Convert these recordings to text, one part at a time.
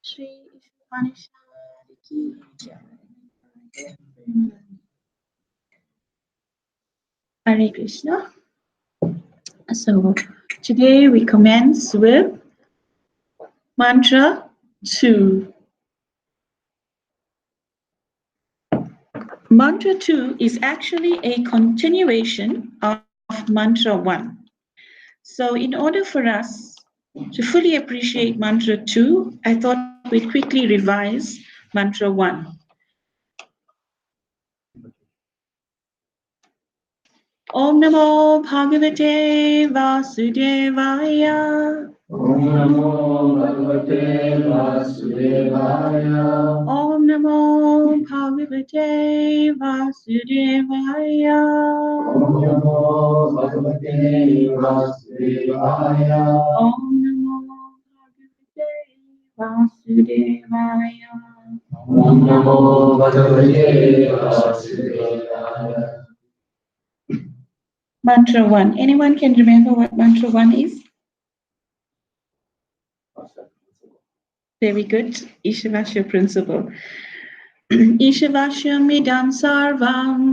Shri Isopanisad ki jai. Hare Krishna. So today we commence with mantra 2. Mantra 2 is actually a continuation of mantra 1. So in order for us to fully appreciate mantra 2, I thought we'd quickly revise mantra 1. Om Namo Bhagavate Vasudevaya. Om Namo Bhagavate Vasudevaya. Om Namo Bhagavate Vasudevaya. Om Namo Bhagavate Vasudevaya. Om Namo Bhagavate Vasudevaya. Om Namo Bhagavate Vasudevaya. Mantra 1. Anyone can remember what mantra 1 is? Very good. Isha Basha principle. Isha Basha midam sarvam.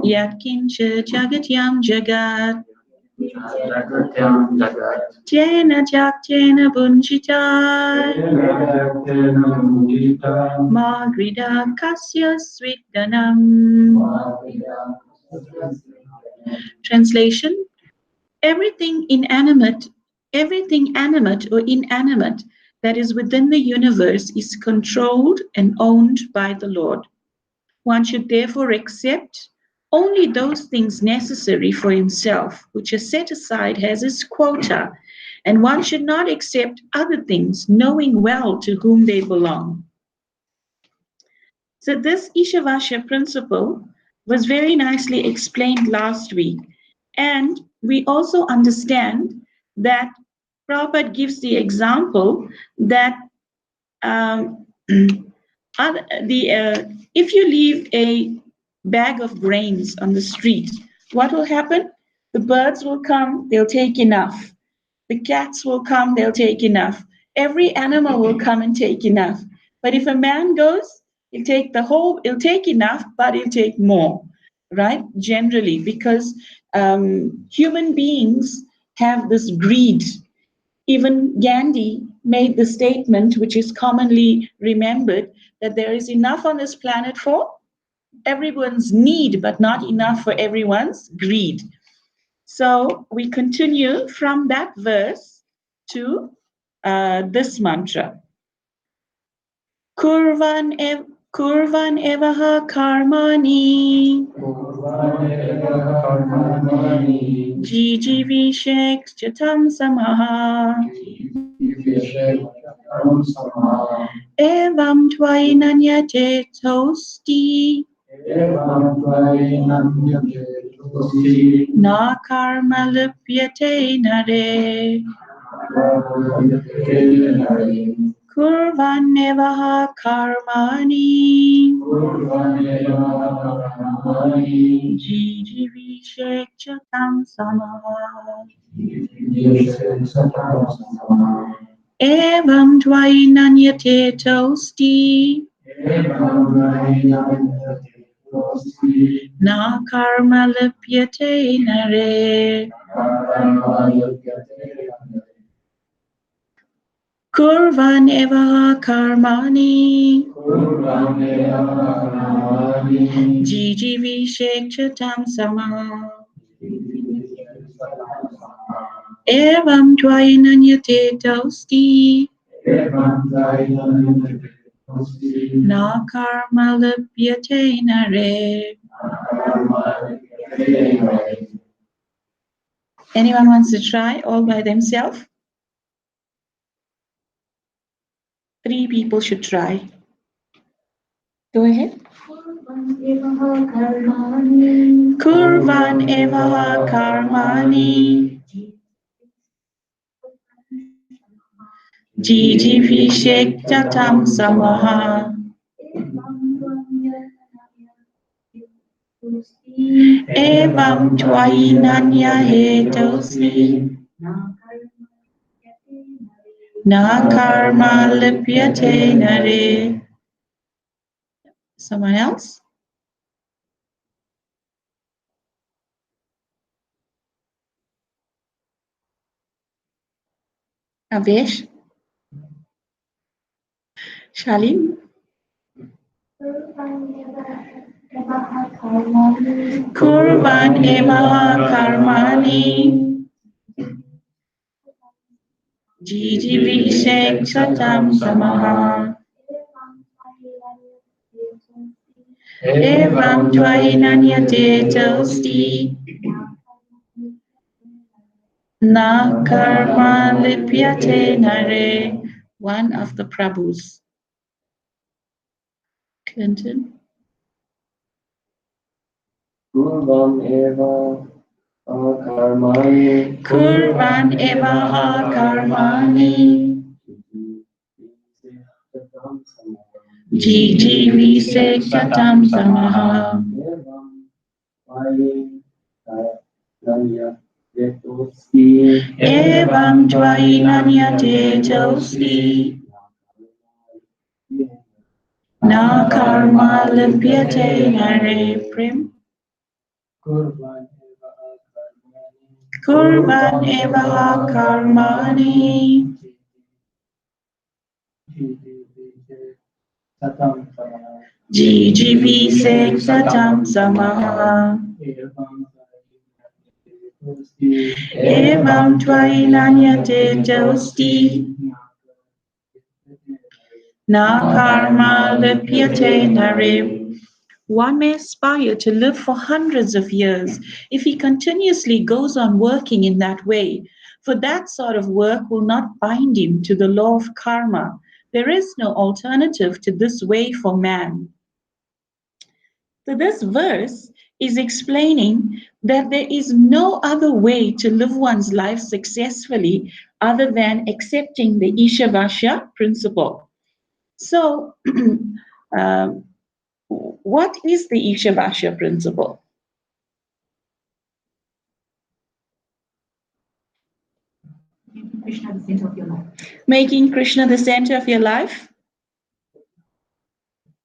Yat kincha jagatyam jagat. Jena jaktena bunjita. Magrida kasya svidganam. Translation: everything animate or inanimate that is within the universe is controlled and owned by the Lord. One should therefore accept only those things necessary for himself, which are set aside as his quota, and one should not accept other things, knowing well to whom they belong. So this Isha Basha principle was very nicely explained last week. And we also understand that Prabhupada gives the example that if you leave a bag of grains on the street, what will happen? The birds will come, they'll take enough. The cats will come, they'll take enough. Every animal will come and take enough. But if a man goes, he'll take enough, but he'll take more, right? Generally, because human beings have this greed. Even Gandhi made the statement, which is commonly remembered, that there is enough on this planet for everyone's need, but not enough for everyone's greed. So we continue from that verse to this mantra. Kurvan evaha karmani. Jijivishek chatam samaha. Evam tvainanyate tosti. Na karma lipyate nare. Kurvan evaha karmani. Jijivishek chatam samaha. Evam tvainanyate tosti. Na karma lipyate nare. Kurvan evaha karmani. Jijivishek chatam samaha. Evam tvainanyate tosti. Na karma lipyate nare. Anyone wants to try all by themselves? 3 people should try. Go ahead. Kurvan evaha karmani. Jijivishek chatam samaha. Evam tvainanya hetosi. Na karma lipyate nare. Someone else? Avesh? Shalim? Kurvan eva karmani. Jiji vishek satam samaha. Evam tvainanyate tosti. Na karma lipyate nare. One of the Prabhus. Clinton. Kurvam eva karmani. Kurvan eva karmani. Jiji vise satam samaha. Evam tvainanyate tosti. Na karma lipyate nare. Prim. Kurvan eva karmani. Jiji vise satam samaha. Evam tvainanyate tosti. Na karma lipyate nare. One may aspire to live for hundreds of years if he continuously goes on working in that way, for that sort of work will not bind him to the law of karma. There is no alternative to this way for man. So, this verse is explaining that there is no other way to live one's life successfully other than accepting the Isha Basha principle. So, um, what is the Isha Basha principle? Krishna the center of your life. Making Krishna the center of your life?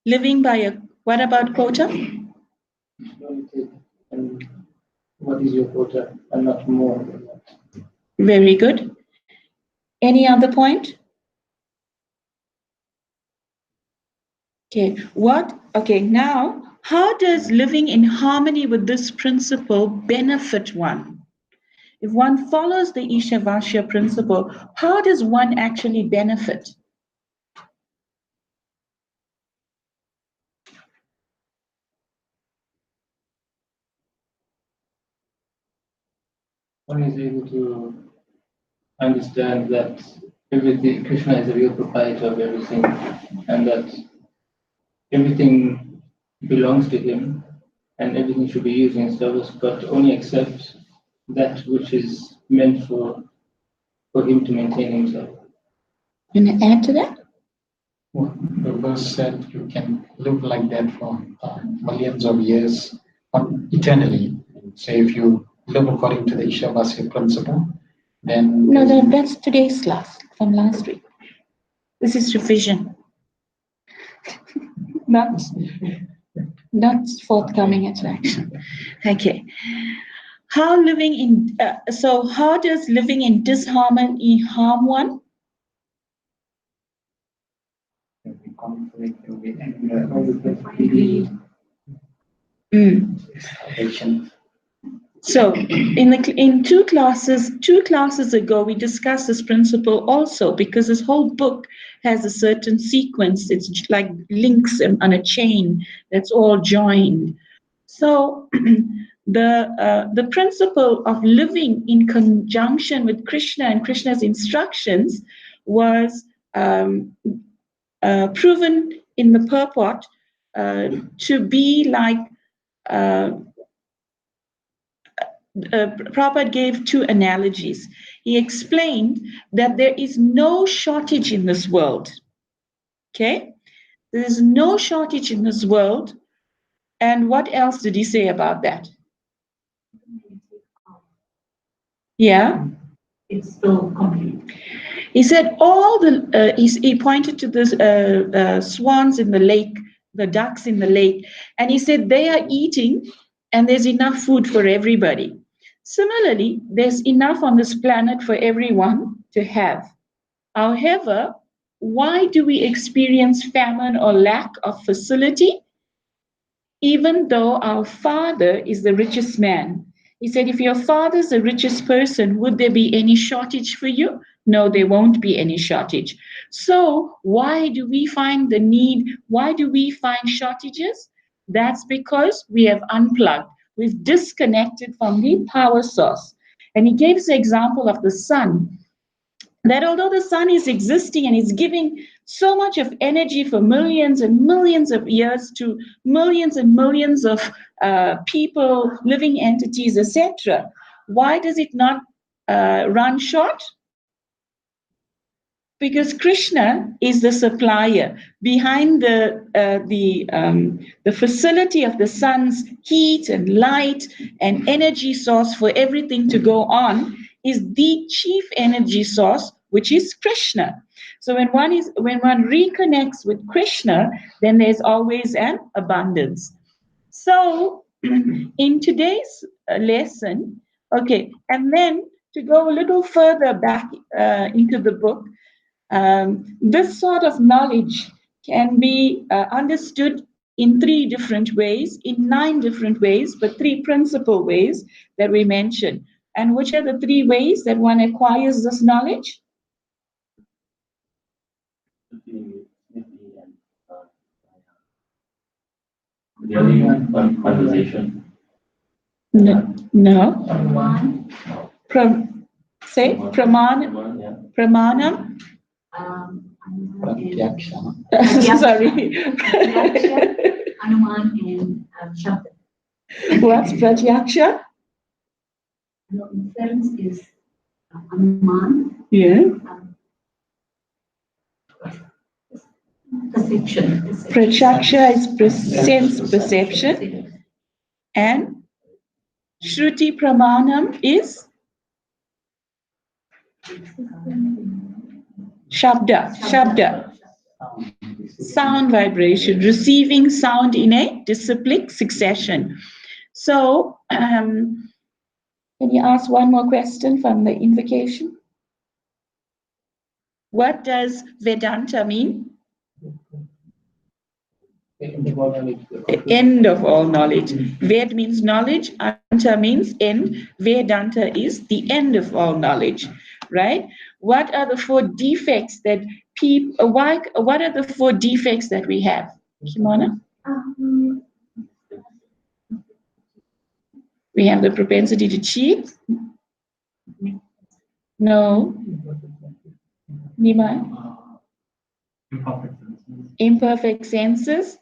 Living by a, what about quota? And what is your quota and not more than that? Very good. Any other point? Okay, what? Okay, now, how does living in harmony with this principle benefit one? If one follows the Isha Basha principle, how does one actually benefit? One is able to understand that everything, Krishna is the real proprietor of everything, and that everything belongs to him, and everything should be used in his service, but only accept that which is meant for him to maintain himself. You want to add to that? Well, the verse said you can live like that for millions of years, or eternally. So if you live according to the Isha Basha principle, then No, that's today's class from last week. This is revision, not forthcoming attraction. Okay. How living in so how does living in disharmony harm one? every conflict, every anger, addiction. So in two classes ago, we discussed this principle also because this whole book has a certain sequence. It's like links on a chain that's all joined. So the principle of living in conjunction with Krishna and Krishna's instructions was proven in the purport to be like. Prabhupada gave two analogies. He explained that there is no shortage in this world. Okay? There is no shortage in this world. And what else did he say about that? Yeah? It's still complete. He said all the, he pointed to the swans in the lake, the ducks in the lake, and he said they are eating and there's enough food for everybody. Similarly, there's enough on this planet for everyone to have. However, why do we experience famine or lack of facility? Even though our father is the richest man. He said, if your father's the richest person, would there be any shortage for you? No, there won't be any shortage. So why do we find the need? Why do we find shortages? That's because we have unplugged. We've disconnected from the power source. And he gave the example of the sun, that although the sun is existing and is giving so much of energy for millions and millions of years to millions and millions of people, living entities, etc., why does it not run short? Because Krishna is the supplier behind the facility of the sun's heat and light and energy source for everything to go on is the chief energy source, which is Krishna. So when one reconnects with Krishna, then there's always an abundance. So in today's lesson, okay, and then to go a little further back into the book, this sort of knowledge can be understood in 3 different ways, in 9 different ways, but 3 principal ways that we mentioned. And which are the 3 ways that one acquires this knowledge? Conversation. No. Say pramanam. Sorry. Anuman and Shabda. What's pratyaksha? No, inference is Anuman. Yeah. Perception. Pratyaksha is sense perception. And Shruti pramanam is Shabda. Sound vibration, receiving sound in a disciplic succession. So, can you ask one more question from the invocation? What does Vedanta mean? The end of all knowledge. Ved means knowledge, anta means end. Vedanta is the end of all knowledge, right? What are the 4 defects that people, what are the 4 defects that we have? Kimona? We have the propensity to cheat. No. Nima? Imperfect senses.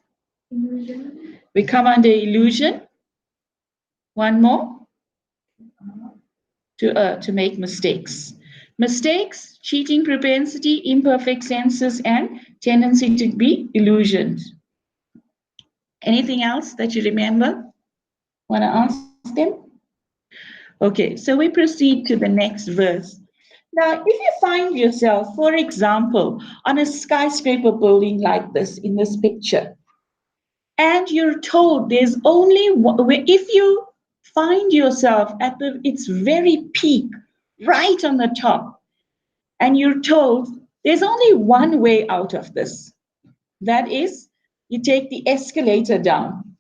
We come under illusion. One more. To make mistakes. Mistakes, cheating propensity, imperfect senses, and tendency to be illusioned. Anything else that you remember? Want to ask them? Okay, so we proceed to the next verse. Now, if you find yourself, for example, on a skyscraper building like this in this picture, and you're told there's only one, if you find yourself at its very peak, right on the top, and you're told there's only one way out of this. That is, you take the escalator down.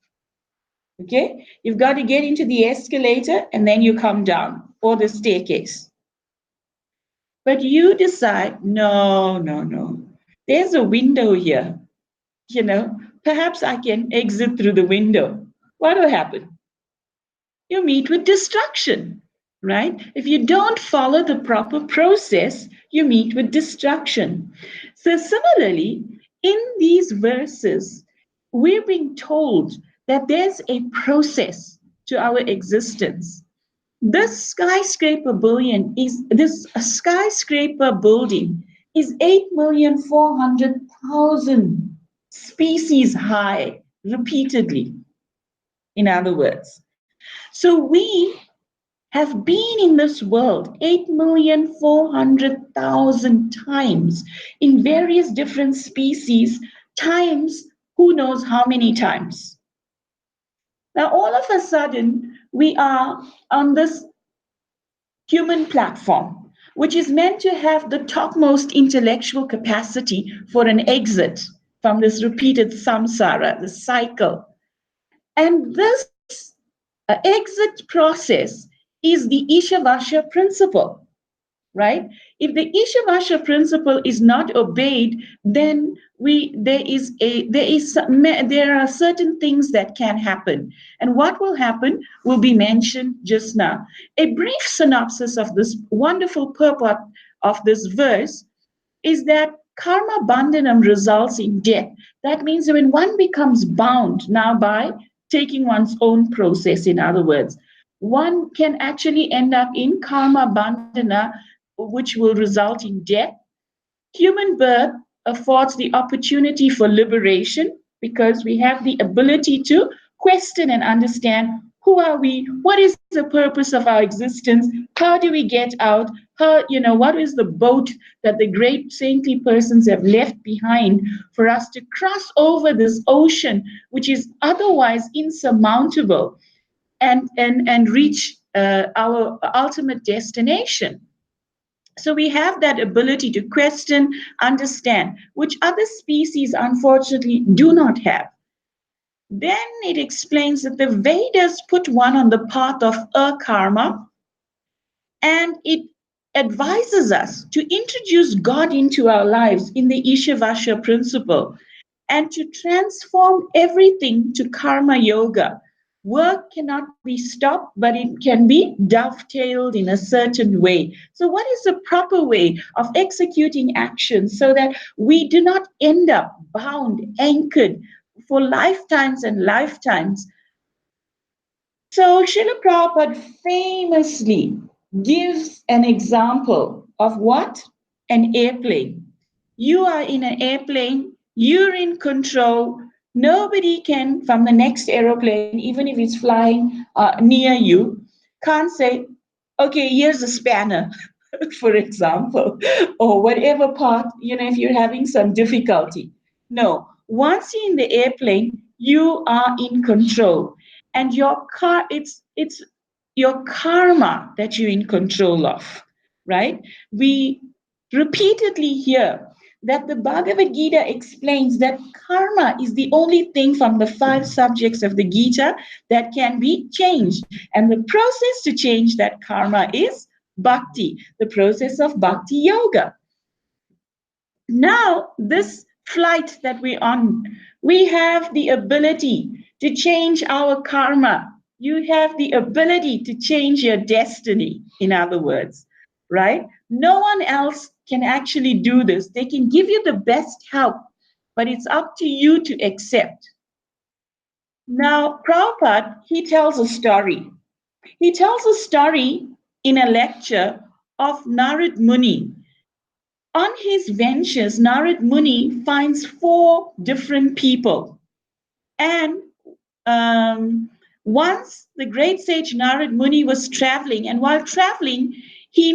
Okay? You've got to get into the escalator and then you come down, or the staircase. But you decide, no. There's a window here. Perhaps I can exit through the window. What will happen? You meet with destruction, right? If you don't follow the proper process, you meet with destruction. So similarly, in these verses, we're being told that there's a process to our existence. This skyscraper building is 8,400,000 species high, repeatedly, in other words. So we have been in this world 8,400,000 times in various different species, times who knows how many times. Now, all of a sudden, we are on this human platform, which is meant to have the topmost intellectual capacity for an exit from this repeated samsara, the cycle. And this exit process is the Isha Basha principle, right? If the Isha Basha principle is not obeyed, then there are certain things that can happen. And what will happen will be mentioned just now. A brief synopsis of this wonderful purport of this verse is that karma bandhanam results in death. That means when one becomes bound now by taking one's own process, in other words, one can actually end up in karma bandhana, which will result in death. Human birth affords the opportunity for liberation because we have the ability to question and understand who are we, what is the purpose of our existence, how do we get out, what is the boat that the great saintly persons have left behind for us to cross over this ocean, which is otherwise insurmountable, and reach our ultimate destination. So we have that ability to question, understand, which other species unfortunately do not have. Then it explains that the Vedas put one on the path of akarma, and it advises us to introduce God into our lives in the Isha Basha principle and to transform everything to karma yoga. Work cannot be stopped, but it can be dovetailed in a certain way. So, what is the proper way of executing action so that we do not end up bound, anchored for lifetimes and lifetimes? So, Srila Prabhupada famously gives an example of what? An airplane. You are in an airplane, you're in control. Nobody can, from the next aeroplane, even if it's flying near you, can't say, okay, here's a spanner, for example, or whatever part, if you're having some difficulty. No, once you're in the airplane, you are in control. And it's your karma that you're in control of, right? We repeatedly hear that the Bhagavad Gita explains that karma is the only thing from the 5 subjects of the Gita that can be changed. And the process to change that karma is bhakti, the process of bhakti yoga. Now, this flight that we're on, we have the ability to change our karma. You have the ability to change your destiny, in other words, right? No one else can actually do this. They can give you the best help, but it's up to you to accept. Now, Prabhupada, he tells a story. He tells a story in a lecture of Narada Muni. On his ventures, Narada Muni finds 4 different people. And once the great sage Narada Muni was traveling, and while traveling, he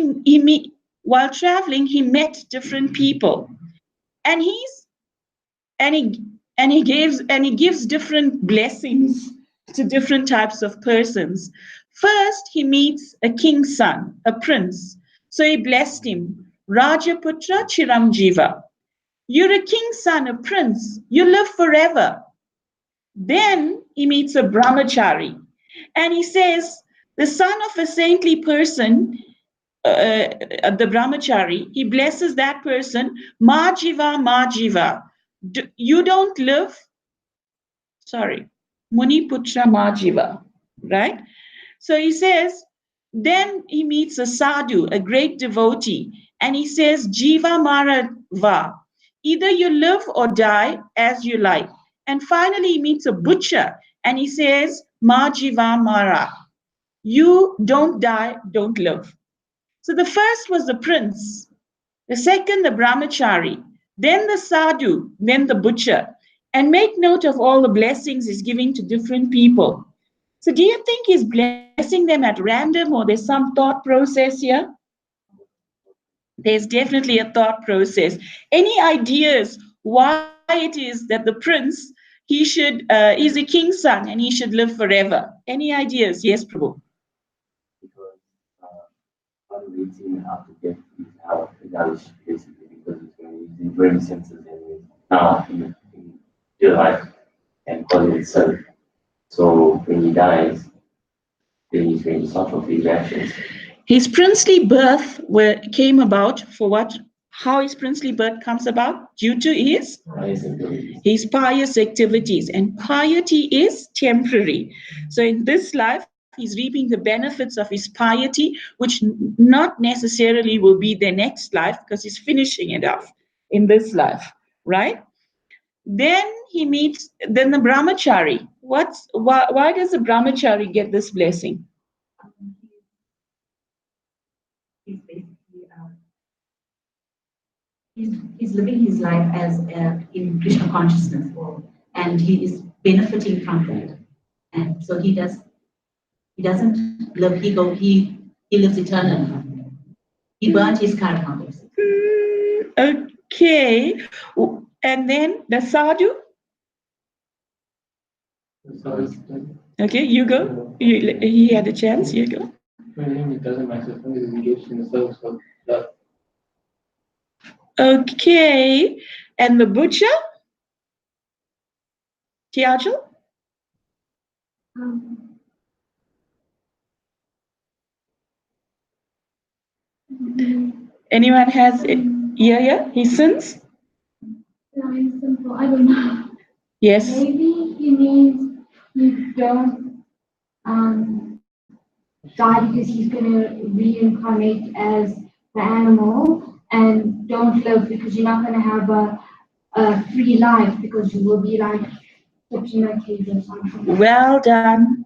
met different people. And he gives different blessings to different types of persons. First, he meets a king's son, a prince. So he blessed him. Rajaputra Chiramjiva. You're a king's son, a prince. You live forever. Then he meets a brahmachari. And he says, the son of a saintly person, the brahmachari, he blesses that person, Majiva, Majiva. You don't live, Muniputra Majiva, right? So he says, then he meets a sadhu, a great devotee, and he says, Jiva Marava, either you live or die as you like. And finally, he meets a butcher, and he says, Majiva Mara, you don't die, don't live. So the first was the prince, the second, the brahmachari, then the sadhu, then the butcher. And make note of all the blessings he's giving to different people. So do you think he's blessing them at random, or there's some thought process here? There's definitely a thought process. Any ideas why it is that the prince, he's a king's son and he should live forever? Any ideas? Yes, Prabhu. because one waiting after death is how knowledge basically because it's going to use the brain senses and now in real life and cause it itself. So when he dies, then he's going to suffer for his actions. His princely birth came about for what? How his princely birth comes about? Due to Rise and abilities. his pious activities. And piety is temporary. So in this life, he's reaping the benefits of his piety, which not necessarily will be the next life because he's finishing it off in this life, right? Then then the brahmachari. Why does the brahmachari get this blessing? He's basically he's living his life as in Krishna consciousness, and he is benefiting from that. And so he doesn't live. He lives eternally. He burnt his karma, basically. Okay. And then the sadhu. So Okay, you go. He had a chance. You go. for him, it doesn't matter as long as he's engaged in the service of love. Okay. And the butcher? Tiajul? Anyone has it? Yeah, he sins? Plain simple. I don't know. Yes. Maybe he means you don't die because he's going to reincarnate as the animal, and don't live because you're not going to have a free life because you will be like put in a cage or something. Well done.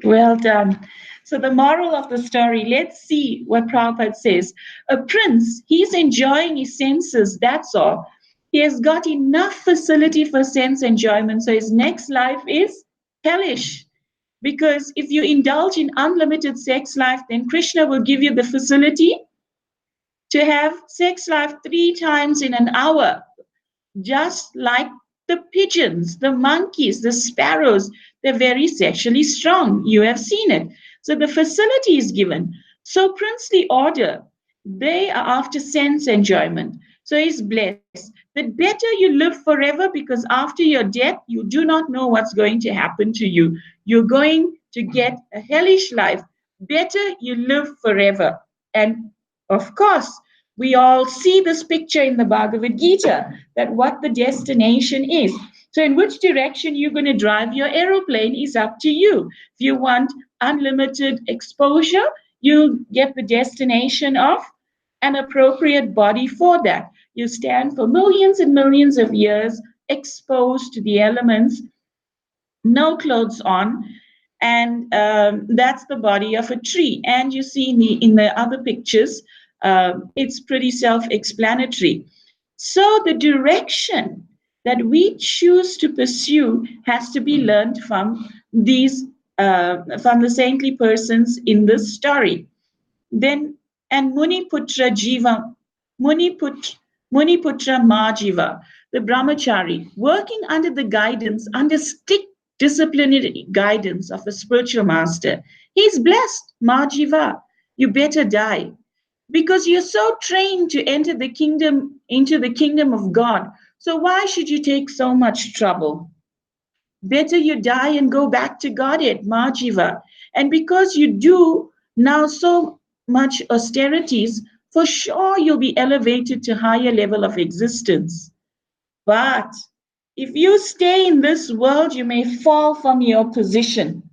Well done. So the moral of the story, let's see what Prabhupada says. A prince, he's enjoying his senses, that's all. He has got enough facility for sense enjoyment, so his next life is hellish. Because if you indulge in unlimited sex life, then Krishna will give you the facility to have sex life 3 times in an hour, just like the pigeons, the monkeys, the sparrows. They're very sexually strong. You have seen it. So the facility is given. So princely order, they are after sense enjoyment. So he's blessed. The better you live forever, because after your death, you do not know what's going to happen to you. You're going to get a hellish life. Better you live forever. And of course, we all see this picture in the Bhagavad Gita, that what the destination is. So in which direction you're going to drive your aeroplane is up to you. If you want unlimited exposure, you'll get the destination of an appropriate body for that. You stand for millions and millions of years exposed to the elements, no clothes on, and that's the body of a tree. And you see in the other pictures, it's pretty self-explanatory. So the direction that we choose to pursue has to be learned from from the saintly persons in this story. Then, and Muni Putra Majiva, the brahmachari, working under the guidance, under strict disciplinary guidance of a spiritual master, he's blessed. Majiva, you better die, because you're so trained to enter the kingdom, into the kingdom of God. So why should you take so much trouble? Better you die and go back to Godhead, Majiva. And because you do now so much austerities, for sure you'll be elevated to higher level of existence. But if you stay in this world, you may fall from your position.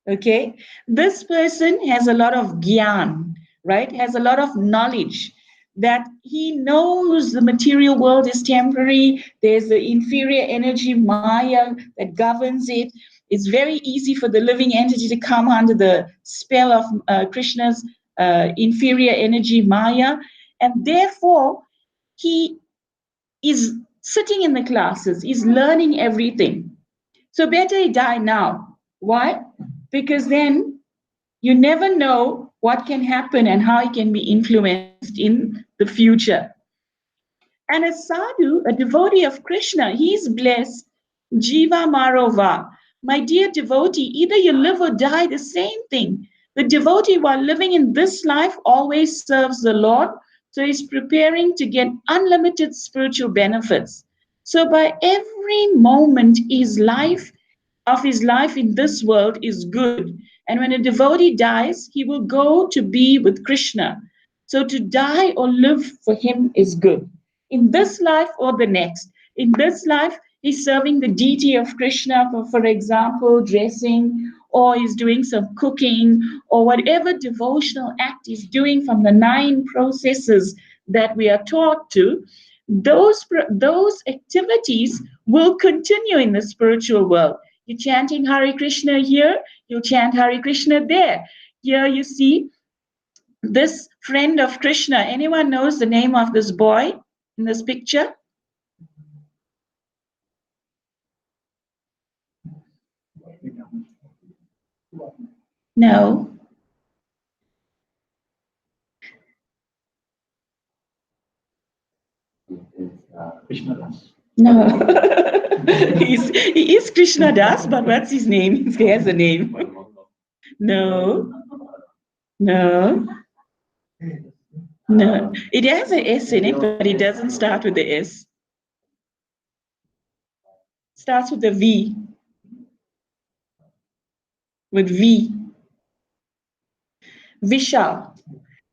Okay? This person has a lot of gyan, right? Has a lot of knowledge that he knows the material world is temporary. There's the inferior energy, Maya, that governs it. It's very easy for the living entity to come under the spell of Krishna's inferior energy, Maya. And therefore, he is sitting in the classes, he's learning everything. So better he die now. Why? Because then you never know what can happen and how it can be influenced in the future. And a sadhu, a devotee of Krishna, he's blessed. Jiva Marova. My dear devotee, either you live or die, the same thing. The devotee, while living in this life, always serves the Lord, so he's preparing to get unlimited spiritual benefits. So by every moment, his life in this world is good. And when a devotee dies, he will go to be with Krishna. So to die or live for him is good. In this life or the next. In this life, he's serving the deity of Krishna, for example, dressing, or he's doing some cooking, or whatever devotional act he's doing from the 9 processes that we are taught to. Those activities will continue in the spiritual world. You're chanting Hare Krishna here, you'll chant Hare Krishna there. Here you see this friend of Krishna. Anyone knows the name of this boy in this picture? No. Krishna Das. No. He is Krishna Das, but what's his name? He has a name. No. No. No. It has an S in it, but it doesn't start with the S. Starts with a V. With V. Vishal.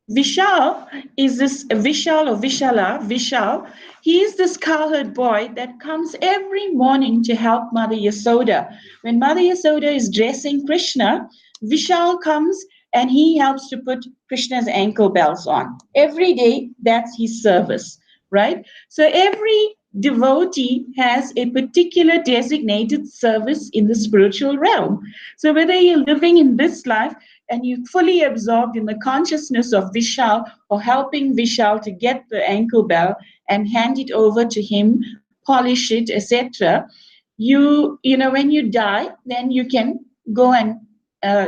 Vishal is this Vishal or Vishala, Vishal. He is this cowherd boy that comes every morning to help Mother Yasoda. When Mother Yasoda is dressing Krishna, Vishal comes and he helps to put Krishna's ankle bells on. Every day, that's his service, right? So every devotee has a particular designated service in the spiritual realm. So whether you're living in this life and you're fully absorbed in the consciousness of Vishal or helping Vishal to get the ankle bell and hand it over to him, polish it, etc., you know, when you die, then you can go and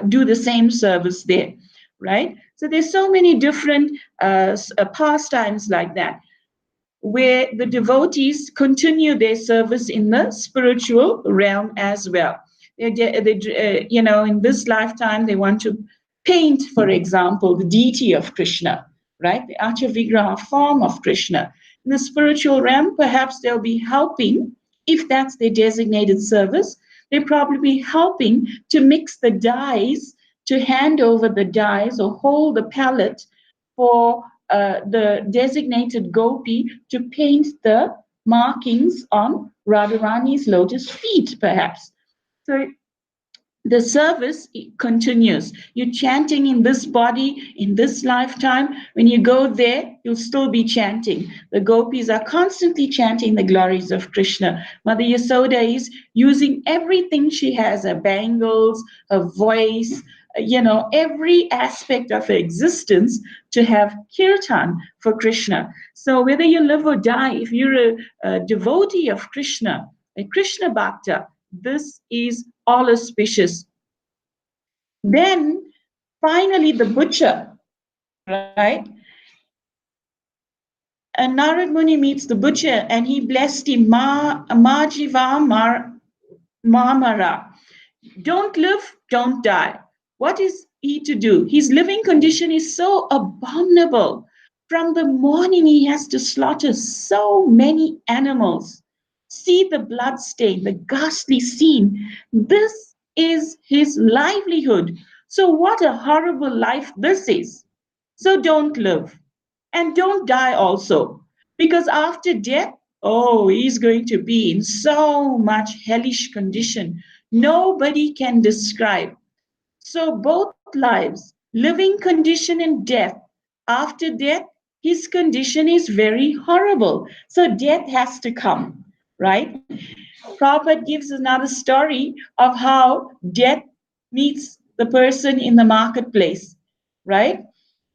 do the same service there, right? So there's so many different pastimes like that, where the devotees continue their service in the spiritual realm as well. You know, in this lifetime, they want to paint, for example, the deity of Krishna, right? The Acha Vigraha form of Krishna. In the spiritual realm, perhaps they'll be helping, if that's their designated service, they'll probably be helping to mix the dyes, to hand over the dyes or hold the palette for the designated gopi to paint the markings on Radharani's lotus feet, perhaps. So the service continues. You're chanting in this body, in this lifetime. When you go there, you'll still be chanting. The gopis are constantly chanting the glories of Krishna. Mother Yasoda is using everything she has, her bangles, her voice, you know, every aspect of her existence to have kirtan for Krishna. So whether you live or die, if you're a devotee of Krishna, a Krishna Bhakta, this is all auspicious. Then finally the butcher, right? And Narada Muni meets the butcher and he blessed him, Majiva Marmara. Don't live, don't die. What is he to do? His living condition is so abominable. From the morning, he has to slaughter so many animals. See the blood stain, the ghastly scene. This is his livelihood. So, what a horrible life this is. So, don't live and don't die also. Because after death, oh, he's going to be in so much hellish condition. Nobody can describe. So both lives, living condition and death. After death, his condition is very horrible. So death has to come, right? Prabhupada gives another story of how death meets the person in the marketplace, right?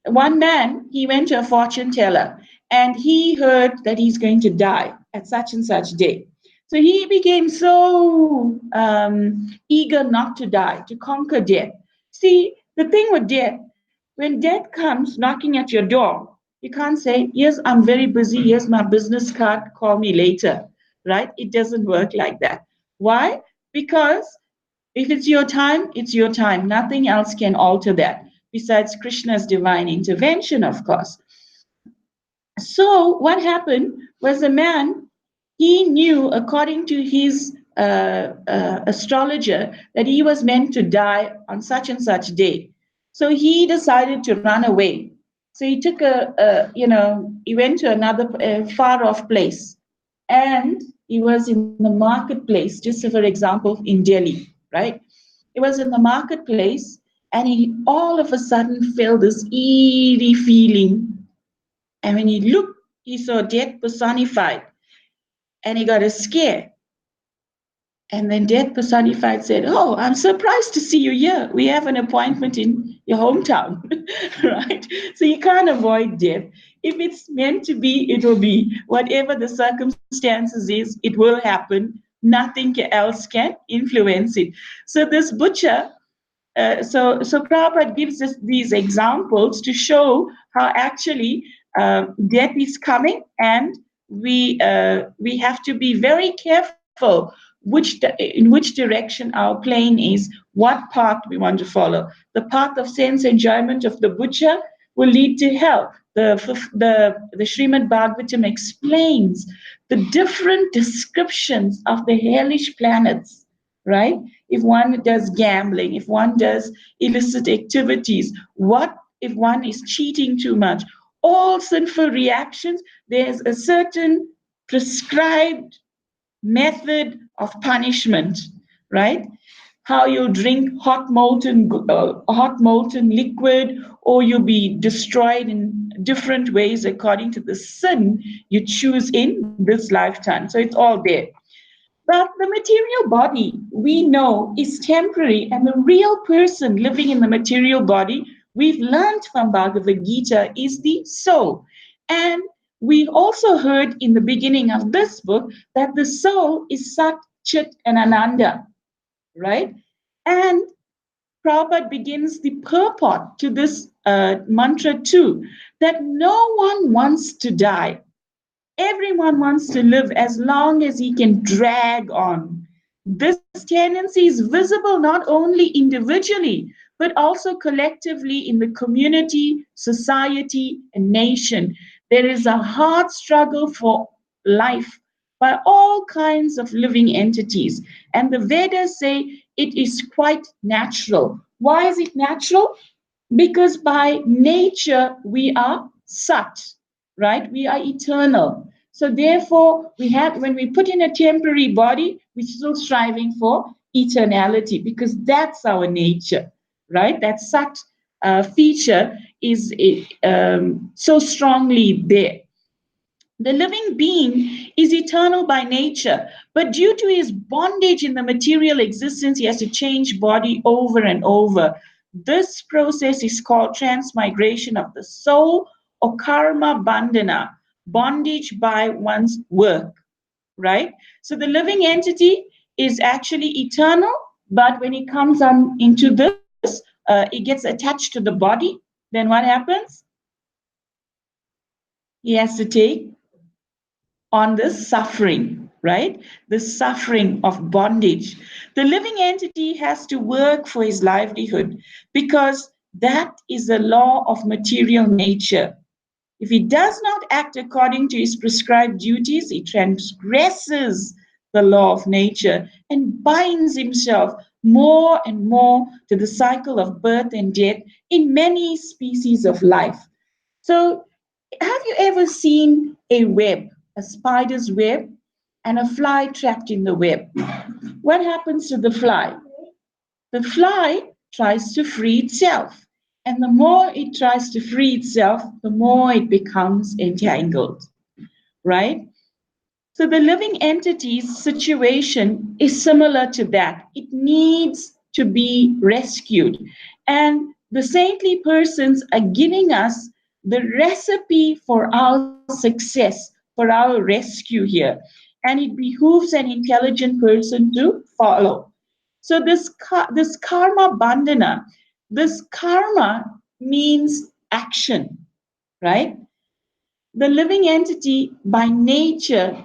One man, he went to a fortune teller and he heard that he's going to die at such and such day. So he became so eager not to die, to conquer death. See, the thing with death, when death comes knocking at your door, you can't say, yes, I'm very busy, here's my business card, call me later, right? It doesn't work like that. Why? Because if it's your time, it's your time. Nothing else can alter that, besides Krishna's divine intervention, of course. So what happened was the man, he knew according to his astrologer that he was meant to die on such and such day. So he decided to run away. So he took he went to another far off place, and he was in the marketplace, just for example, in Delhi, right? He was in the marketplace, and he all of a sudden felt this eerie feeling, and when he looked, he saw death personified, and he got a scare. And then death personified said, "Oh, I'm surprised to see you here. We have an appointment in your hometown," right? So you can't avoid death. If it's meant to be, it will be. Whatever the circumstances is, it will happen. Nothing else can influence it. So this butcher, so Prabhupada gives us these examples to show how actually death is coming, and we have to be very careful in which direction our plane is, what path we want to follow. The path of sense enjoyment of the butcher will lead to hell. The Srimad Bhagavatam explains the different descriptions of the hellish planets, right? If one does gambling, if one does illicit activities, what if one is cheating too much? All sinful reactions, there's a certain prescribed method of punishment, right? How you drink hot molten liquid, or you'll be destroyed in different ways according to the sin you choose in this lifetime. So it's all there. But the material body, we know, is temporary, and the real person living in the material body, we've learned from Bhagavad Gita, is the soul. And we also heard in the beginning of this book that the soul is Sat, Chit, and Ananda, right? And Prabhupada begins the purport to this mantra too, that no one wants to die. Everyone wants to live as long as he can drag on. This tendency is visible not only individually, but also collectively in the community, society, and nation. There is a hard struggle for life by all kinds of living entities. And the Vedas say it is quite natural. Why is it natural? Because by nature we are sat, right? We are eternal. So therefore, when we put in a temporary body, we're still striving for eternality, because that's our nature, right? That sat feature is so strongly there. The living being is eternal by nature, but due to his bondage in the material existence, he has to change body over and over. This process is called transmigration of the soul, or karma bandhana, bondage by one's work, right? So the living entity is actually eternal, but when it comes on into this, it gets attached to the body. Then what happens? He has to take on this suffering, right? The suffering of bondage. The living entity has to work for his livelihood, because that is the law of material nature. If he does not act according to his prescribed duties, he transgresses the law of nature and binds himself more and more to the cycle of birth and death in many species of life. So have you ever seen a web, a spider's web, and a fly trapped in the web? What happens to the fly? The fly tries to free itself. And the more it tries to free itself, the more it becomes entangled, right? So the living entity's situation is similar to that. It needs to be rescued. And the saintly persons are giving us the recipe for our success, for our rescue here. and it behooves an intelligent person to follow. So this karma bandhana, this karma means action, right? The living entity by nature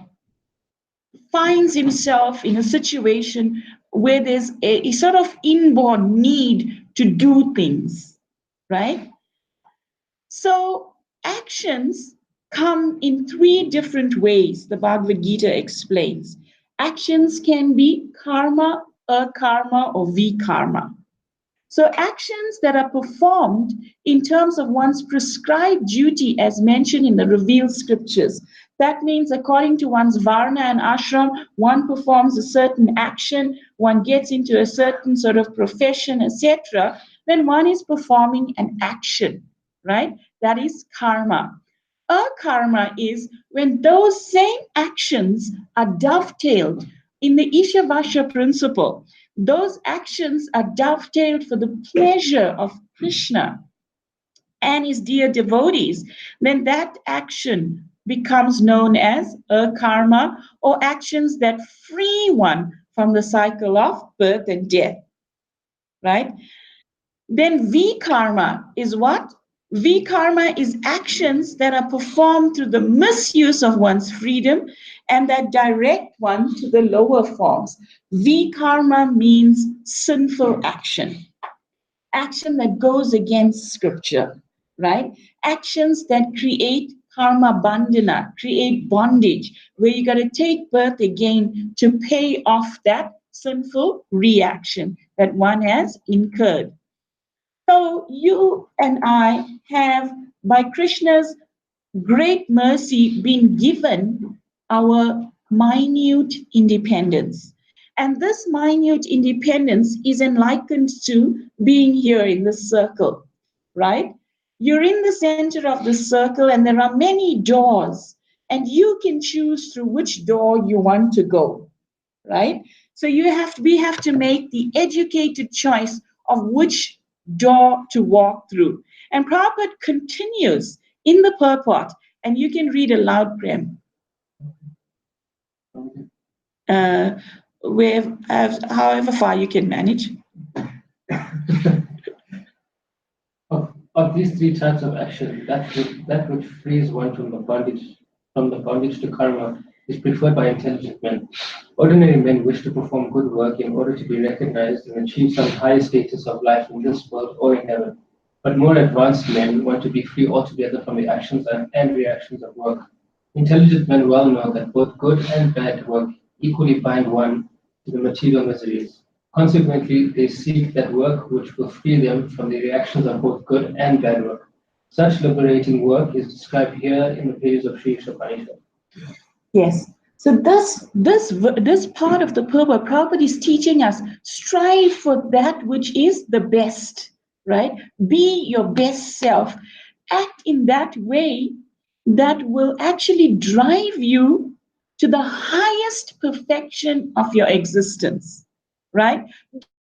finds himself in a situation where there's a sort of inborn need to do things, right? So actions come in three different ways, the Bhagavad Gita explains. Actions can be karma, akarma, or vikarma. So actions that are performed in terms of one's prescribed duty as mentioned in the revealed scriptures. That means according to one's varna and ashram, one performs a certain action, one gets into a certain sort of profession, etc. Then one is performing an action, right? That is karma. Akarma is when those same actions are dovetailed in the Isha Basha principle. Those actions are dovetailed for the pleasure of Krishna and his dear devotees, then that action becomes known as akarma, or actions that free one from the cycle of birth and death, right? Then vikarma is what? Vikarma is actions that are performed through the misuse of one's freedom and that direct one to the lower forms. Vikarma means sinful action, action that goes against scripture, right? Actions that create karma bandhana, create bondage, where you got to take birth again to pay off that sinful reaction that one has incurred. So you and I have, by Krishna's great mercy, been given our minute independence. And this minute independence is likened to being here in the circle, right? You're in the center of the circle and there are many doors, and you can choose through which door you want to go, right? So we have to make the educated choice of which door to walk through. And Prabhupada continues in the purport, and you can read aloud, Prem, however far you can manage. Of these three types of action, that which frees one from the bondage to karma is preferred by intelligent men. Ordinary men wish to perform good work in order to be recognized and achieve some higher status of life in this world or in heaven. But more advanced men want to be free altogether from the actions and reactions of work. Intelligent men well know that both good and bad work equally bind one to the material miseries. Consequently, they seek that work which will free them from the reactions of both good and bad work. Such liberating work is described here in the pages of Sri Isopanisad. Yes. So this part of the purport, Prabhupada is teaching us, strive for that which is the best, right? Be your best self. Act in that way that will actually drive you to the highest perfection of your existence, right?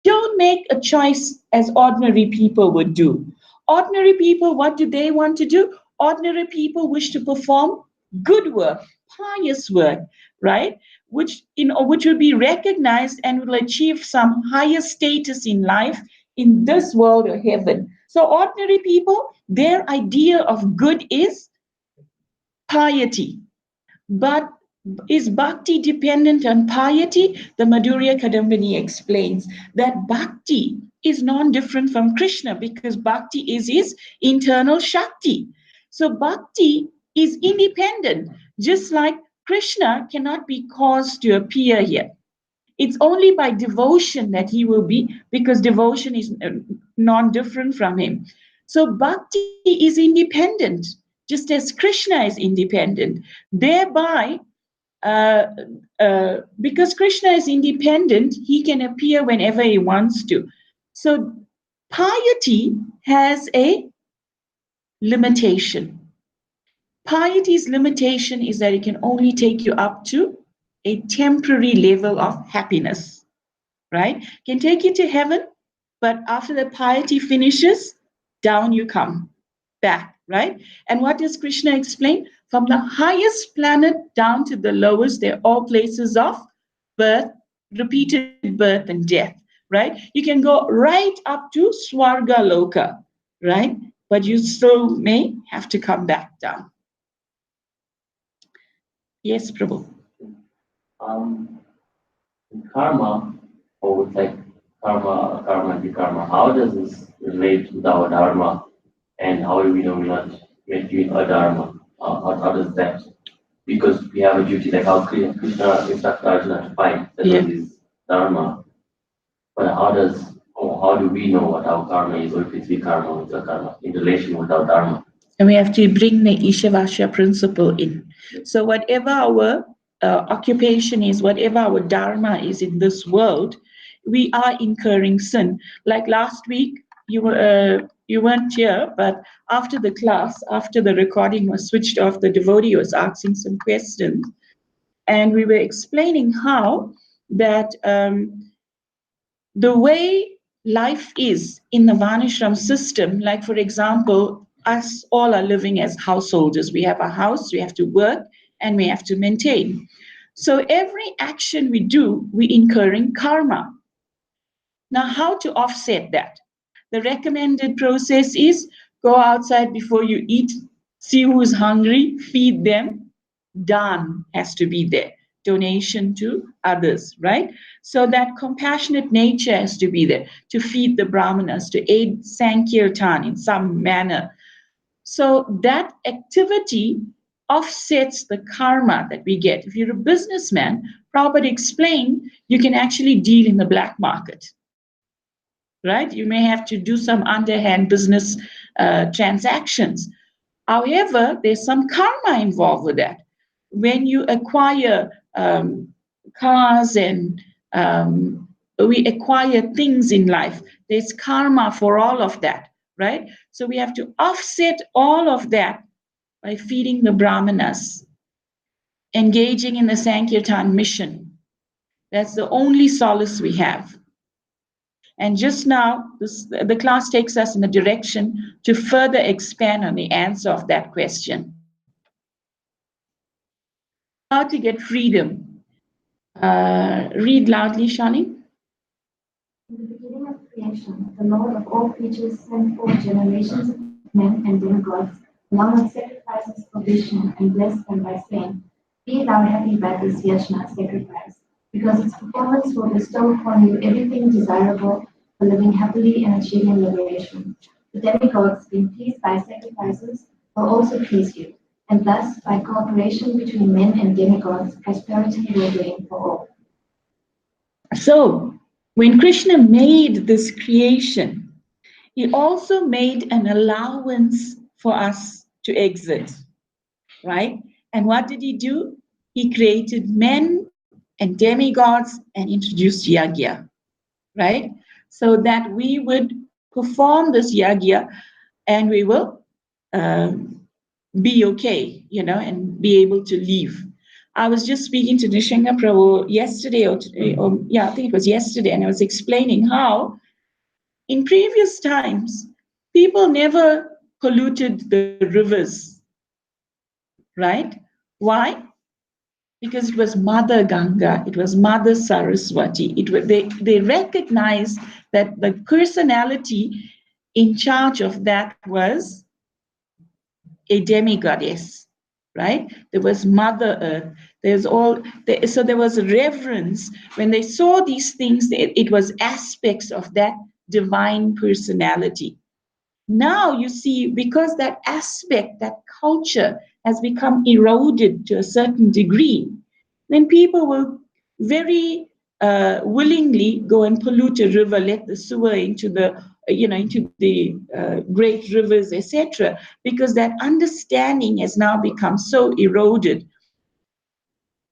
Don't make a choice as ordinary people would do. Ordinary people, what do they want to do? Ordinary people wish to perform good work, pious work, right? Which will be recognized and will achieve some higher status in life in this world or heaven. So ordinary people, their idea of good is piety. But is bhakti dependent on piety? The Madhurya Kadambini explains that bhakti is non-different from Krishna because bhakti is his internal Shakti. So bhakti is independent, just like Krishna cannot be caused to appear here. It's only by devotion that he will be, because devotion is non-different from him. So bhakti is independent, just as Krishna is independent. Thereby, because Krishna is independent, he can appear whenever he wants to. So piety has a limitation. Piety's limitation is that it can only take you up to a temporary level of happiness, right? Can take you to heaven, but after the piety finishes, down you come back, right? And what does Krishna explain? From the highest planet down to the lowest, they're all places of birth, repeated birth and death, right? You can go right up to Swarga Loka, right? But you still may have to come back down. Yes, Prabhu. Karma, or with like karma, karma, how does this relate with our dharma? And how do we know we're not making a dharma? How does that? Because we have a duty, like how Krishna instructed Arjuna to fight, that was his dharma. But how do we know what our karma is, or if it's karma or it's a karma, in relation with our dharma? And we have to bring the Isha Basha principle in. So whatever our occupation is, whatever our dharma is in this world, we are incurring sin. Like last week, you weren't here, but after the class, after the recording was switched off, the devotee was asking some questions, and we were explaining how that the way life is in the Varnashram system, like for example, us all are living as householders. We have a house, we have to work, and we have to maintain. So every action we do, we incurring karma. Now, how to offset that? The recommended process is go outside before you eat, see who's hungry, feed them. Dan has to be there. Donation to others, right? So that compassionate nature has to be there to feed the brahmanas, to aid Sankirtan in some manner. So that activity offsets the karma that we get. If you're a businessman, Prabhupada explained, you can actually deal in the black market, right? You may have to do some underhand business transactions. However, there's some karma involved with that. When you acquire cars and we acquire things in life, there's karma for all of that, right? So we have to offset all of that by feeding the brahmanas, engaging in the Sankirtan mission. That's the only solace we have. And just now, the class takes us in a direction to further expand on the answer of that question. How to get freedom. Read loudly, Shani. In the beginning of creation, the Lord of all creatures sent forth generations of men and demigods, along with sacrifices for Vishnu, and blessed them by saying, "Be thou happy by this yajna sacrifice, because its performance will bestow upon you everything desirable for living happily and achieving liberation. The demigods, being pleased by sacrifices, will also please you, and thus, by cooperation between men and demigods, prosperity will reign for all." So, when Krishna made this creation, he also made an allowance for us to exit, right? And what did he do? He created men and demigods and introduced Yagya, right? So that we would perform this Yagya and we will be okay, and be able to leave. I was just speaking to Nishinga Prabhu yesterday, I think it was yesterday, and I was explaining how in previous times, people never polluted the rivers, right? Why? Because it was Mother Ganga, it was Mother Saraswati. They recognized that the personality in charge of that was a demigoddess, right? There was Mother Earth. So there was a reverence. When they saw these things, it was aspects of that divine personality. Now you see, because that aspect, that culture has become eroded to a certain degree, then people will very willingly go and pollute a river, let the sewer into the great rivers, etc., because that understanding has now become so eroded.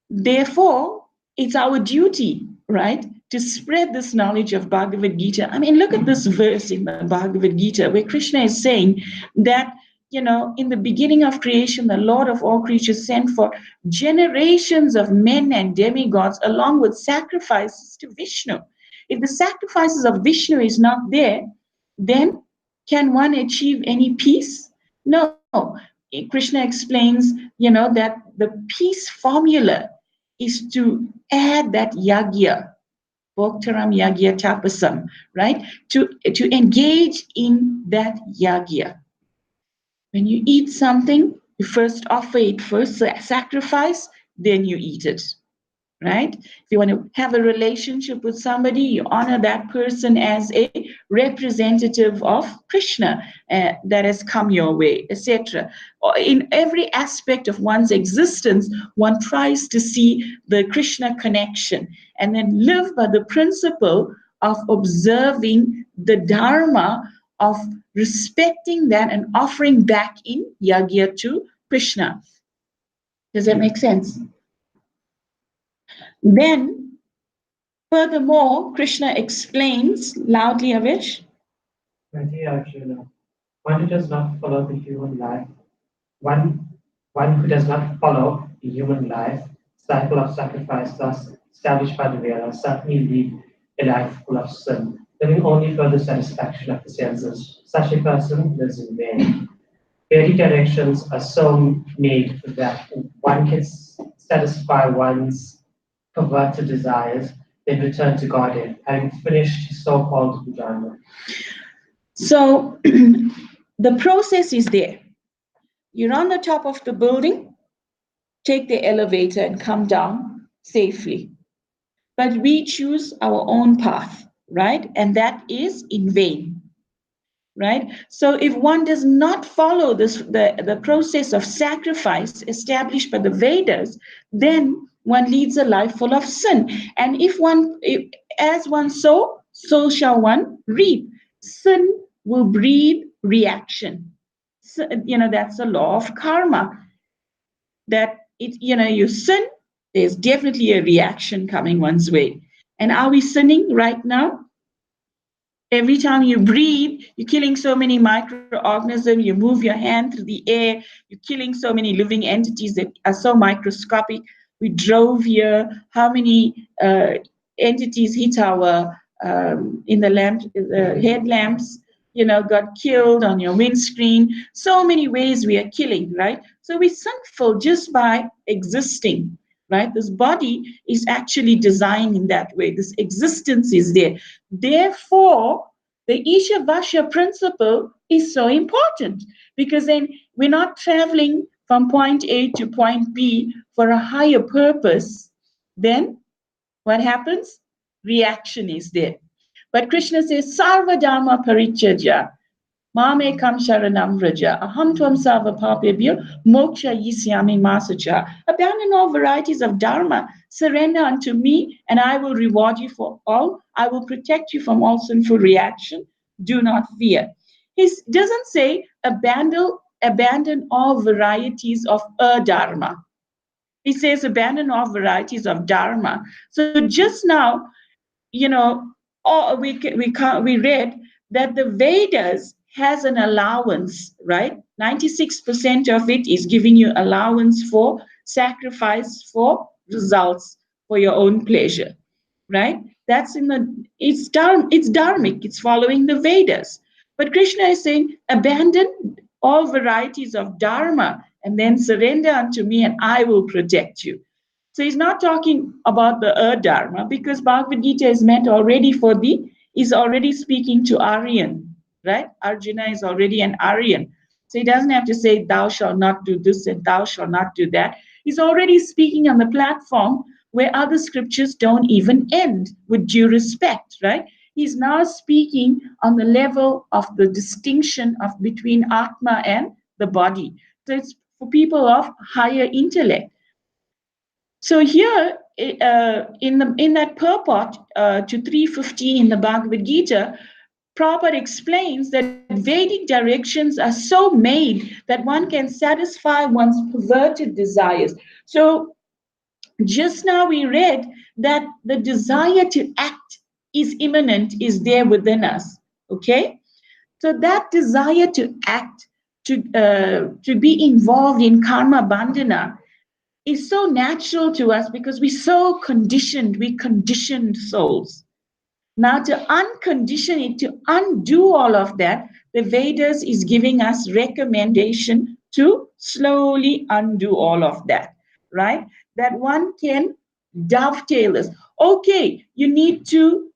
Therefore, it's our duty, right, to spread this knowledge of Bhagavad Gita. I mean, look at this verse in the Bhagavad Gita where Krishna is saying that, in the beginning of creation, the Lord of all creatures sent for generations of men and demigods along with sacrifices to Vishnu. If the sacrifices of Vishnu is not there, then can one achieve any peace? No. Krishna explains, that the peace formula is to add that Yagya, Bhoktaram Yagya Tapasam, right? To engage in that Yagya. When you eat something, you first offer it first, sacrifice, then you eat it. Right? If you want to have a relationship with somebody, you honor that person as a representative of Krishna that has come your way, etc. In every aspect of one's existence, one tries to see the Krishna connection and then live by the principle of observing the Dharma, of respecting that and offering back in Yagya to Krishna. Does that make sense? Then, furthermore, Krishna explains loudly, Avish. My dear Arjuna, one who does not follow the human life, one who does not follow the human life, cycle of sacrifice thus established by the Vedas, certainly lead a life full of sin, living only for the satisfaction of the senses. Such a person lives in vain. Vedic directions are so made that one can satisfy one's perverted desires, then return to Godhead, having finished his so-called dharma. So the process is there. You're on the top of the building, take the elevator and come down safely. But we choose our own path, right? And that is in vain. Right? So if one does not follow the process of sacrifice established by the Vedas, then one leads a life full of sin. And as one sow, so shall one reap. Sin will breed reaction. So, that's the law of karma. That you sin, there's definitely a reaction coming one's way. And are we sinning right now? Every time you breathe, you're killing so many microorganisms. You move your hand through the air, you're killing so many living entities that are so microscopic. We drove here. How many entities hit our in the headlamps? Got killed on your windscreen. So many ways we are killing, right? So we're sinful just by existing. Right? This body is actually designed in that way. This existence is there. Therefore, the Isha Basha principle is so important, because then we're not traveling from point A to point B for a higher purpose. Then what happens? Reaction is there. But Krishna says, Sarva Dharma Parityajya, Mame kam sharanam vraja, aham tvam sarva papebhyo, moksha yisyami masacha. Abandon all varieties of dharma, surrender unto me, and I will reward you for all. I will protect you from all sinful reaction. Do not fear. He doesn't say abandon all varieties of dharma. He says abandon all varieties of dharma. So just now, we read that the Vedas has an allowance, right? 96% of it is giving you allowance for sacrifice, for results, for your own pleasure, right? It's dharmic, it's following the Vedas. But Krishna is saying, abandon all varieties of dharma and then surrender unto me and I will protect you. So he's not talking about the dharma, because Bhagavad Gita is meant already is already speaking to Aryan, right? Arjuna is already an Aryan. So he doesn't have to say, thou shalt not do this and thou shalt not do that. He's already speaking on the platform where other scriptures don't even end, with due respect, right? He's now speaking on the level of the distinction between Atma and the body. So it's for people of higher intellect. So here, in that purport to 315 in the Bhagavad Gita, Prabhupada explains that Vedic directions are so made that one can satisfy one's perverted desires. So just now we read that the desire to act is immanent, is there within us. Okay? So that desire to act, to be involved in karma bandhana, is so natural to us because we're so conditioned. We conditioned souls. Now to uncondition it, to undo all of that, the Vedas is giving us recommendation to slowly undo all of that, right? That one can dovetail us. Okay, you need to,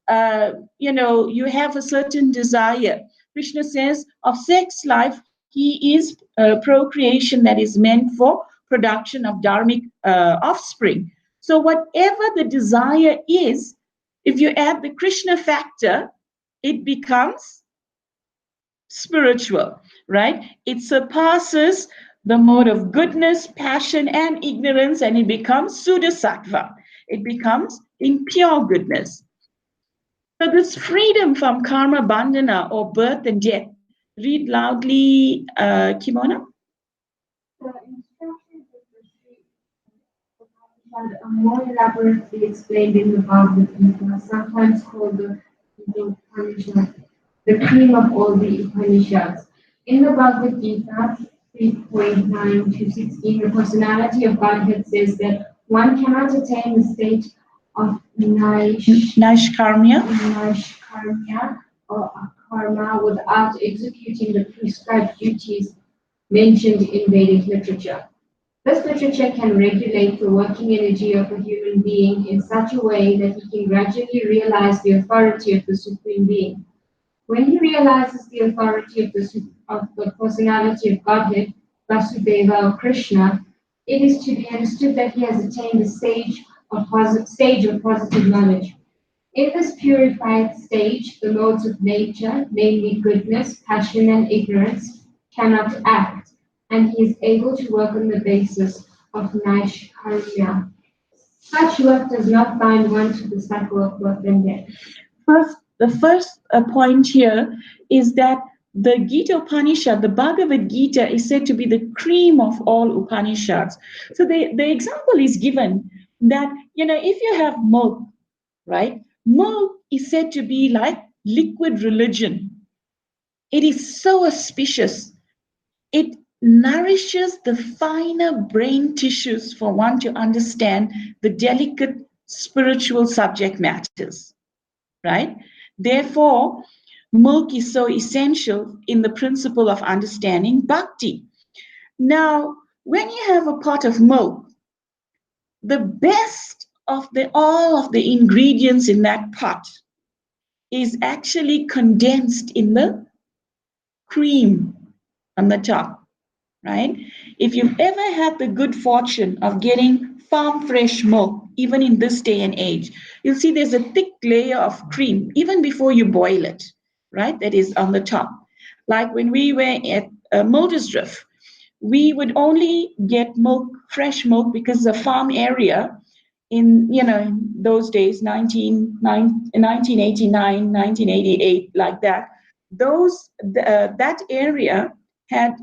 you have a certain desire. Krishna says of sex life, he is procreation that is meant for production of dharmic offspring. So whatever the desire is, if you add the Krishna factor, it becomes spiritual, right? It surpasses the mode of goodness, passion, and ignorance, and it becomes Sudasattva. It becomes impure goodness. So this freedom from karma bandhana or birth and death. Read loudly, Kimona. The instructions of the three Upanishads are more elaborately explained in the Bhagavad Gita, sometimes called the Upanishad, the cream of all the Upanishads. In the Bhagavad Gita 3.9 to 16, the personality of Godhead says that one cannot attain the state of Naishkarmya or karma without executing the prescribed duties mentioned in Vedic literature. This literature can regulate the working energy of a human being in such a way that he can gradually realize the authority of the Supreme Being. When he realizes the authority of the personality of Godhead, Vasudeva or Krishna, it is to be understood that he has attained the stage of positive knowledge. In this purified stage, the modes of nature, namely goodness, passion, and ignorance, cannot act, and he is able to work on the basis of Naishkarmya. Such work does not bind one to the cycle of birth and death. The first point here is that the Gita Upanishad, the Bhagavad Gita, is said to be the cream of all Upanishads. So the example is given that, if you have milk, right? Milk is said to be like liquid religion. It is so auspicious. It nourishes the finer brain tissues for one to understand the delicate spiritual subject matters, right? Therefore, milk is so essential in the principle of understanding bhakti. Now, when you have a pot of milk, the best of all of the ingredients in that pot is actually condensed in the cream on the top, right? If you've ever had the good fortune of getting farm fresh milk, even in this day and age, you'll see there's a thick layer of cream even before you boil it, right? That is on the top. Like when we were at Muldersdrift, we would only get milk, fresh milk, because the farm area in those days, 1989, 1988, like that, that area had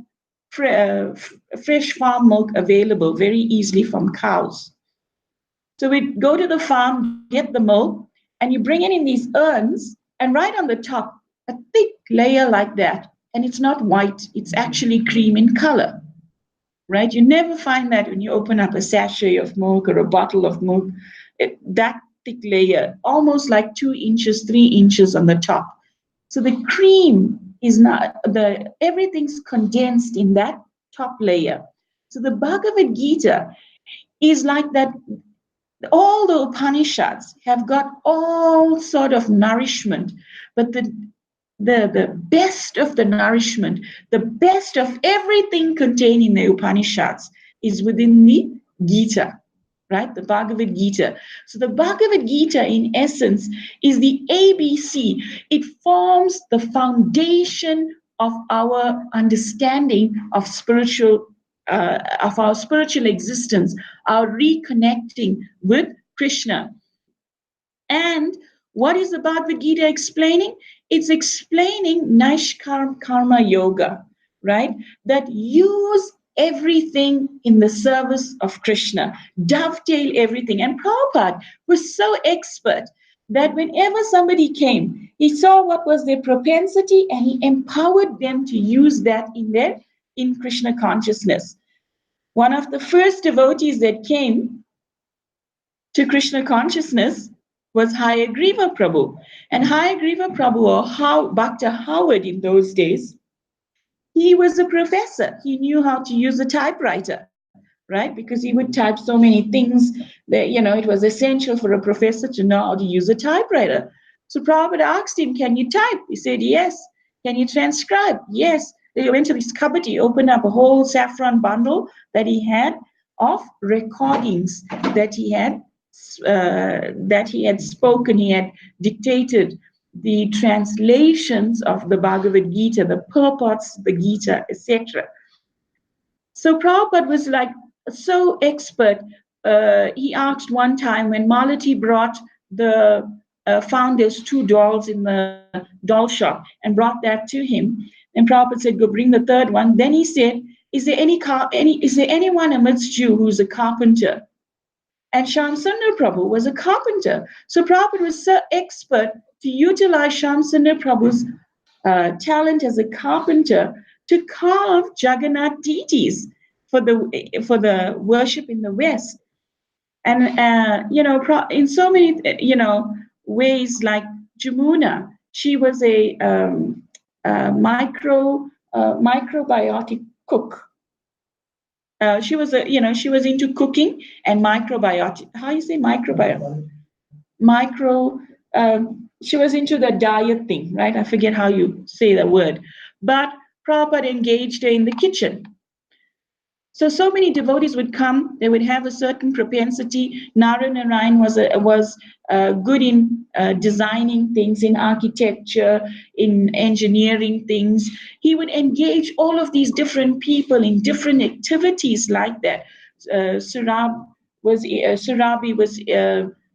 fresh farm milk available very easily from cows. So we'd go to the farm, get the milk, and you bring it in these urns, and right on the top, a thick layer like that, and it's not white, it's actually cream in color, right? You never find that when you open up a sachet of milk or a bottle of milk, that thick layer, almost like 2 inches, 3 inches on the top. So the cream is not, everything's condensed in that top layer. So the Bhagavad Gita is like that. All the Upanishads have got all sort of nourishment, but the best of the nourishment, the best of everything contained in the Upanishads is within the Gita, right? The Bhagavad Gita. So the Bhagavad Gita, in essence, is the ABC. It forms the foundation of our understanding of our spiritual existence, our reconnecting with Krishna. And what is the Bhagavad Gita explaining? It's explaining Karma Yoga, right? That use everything in the service of Krishna, dovetail everything. And Prabhupada was so expert that whenever somebody came, he saw what was their propensity and he empowered them to use that in Krishna consciousness. One of the first devotees that came to Krishna consciousness was Hayagriva Prabhu. And Hayagriva Prabhu, or Bhakta Howard in those days, He was a professor. He knew how to use a typewriter, right? Because he would type so many things that, it was essential for a professor to know how to use a typewriter. So Prabhupada asked him, can you type? He said, yes. Can you transcribe? Yes. They went to his cupboard. He opened up a whole saffron bundle that he had of recordings that he had spoken. He had dictated the translations of the Bhagavad Gita, the purports of the Gita, etc. So Prabhupada was like so expert. He asked one time when Malati brought found those 2 dolls in the doll shop and brought that to him. And Prabhupada said, go bring the 3rd one. Then he said, is there anyone amidst you who's a carpenter? And Shamsundar Prabhu was a carpenter. So Prabhupada was so expert to utilize Shamsundar Prabhu's talent as a carpenter to carve Jagannath deities for the worship in the West. And in so many ways, like Jamuna, she was a microbiotic cook. She was into cooking and microbiotic. How you say microbiotic? She was into the diet thing, right? I forget how you say the word, but Prabhupada engaged her in the kitchen. So many devotees would come. They would have a certain propensity. Narayan was good in designing things, in architecture, in engineering things. He would engage all of these different people in different activities like that. Surabi was,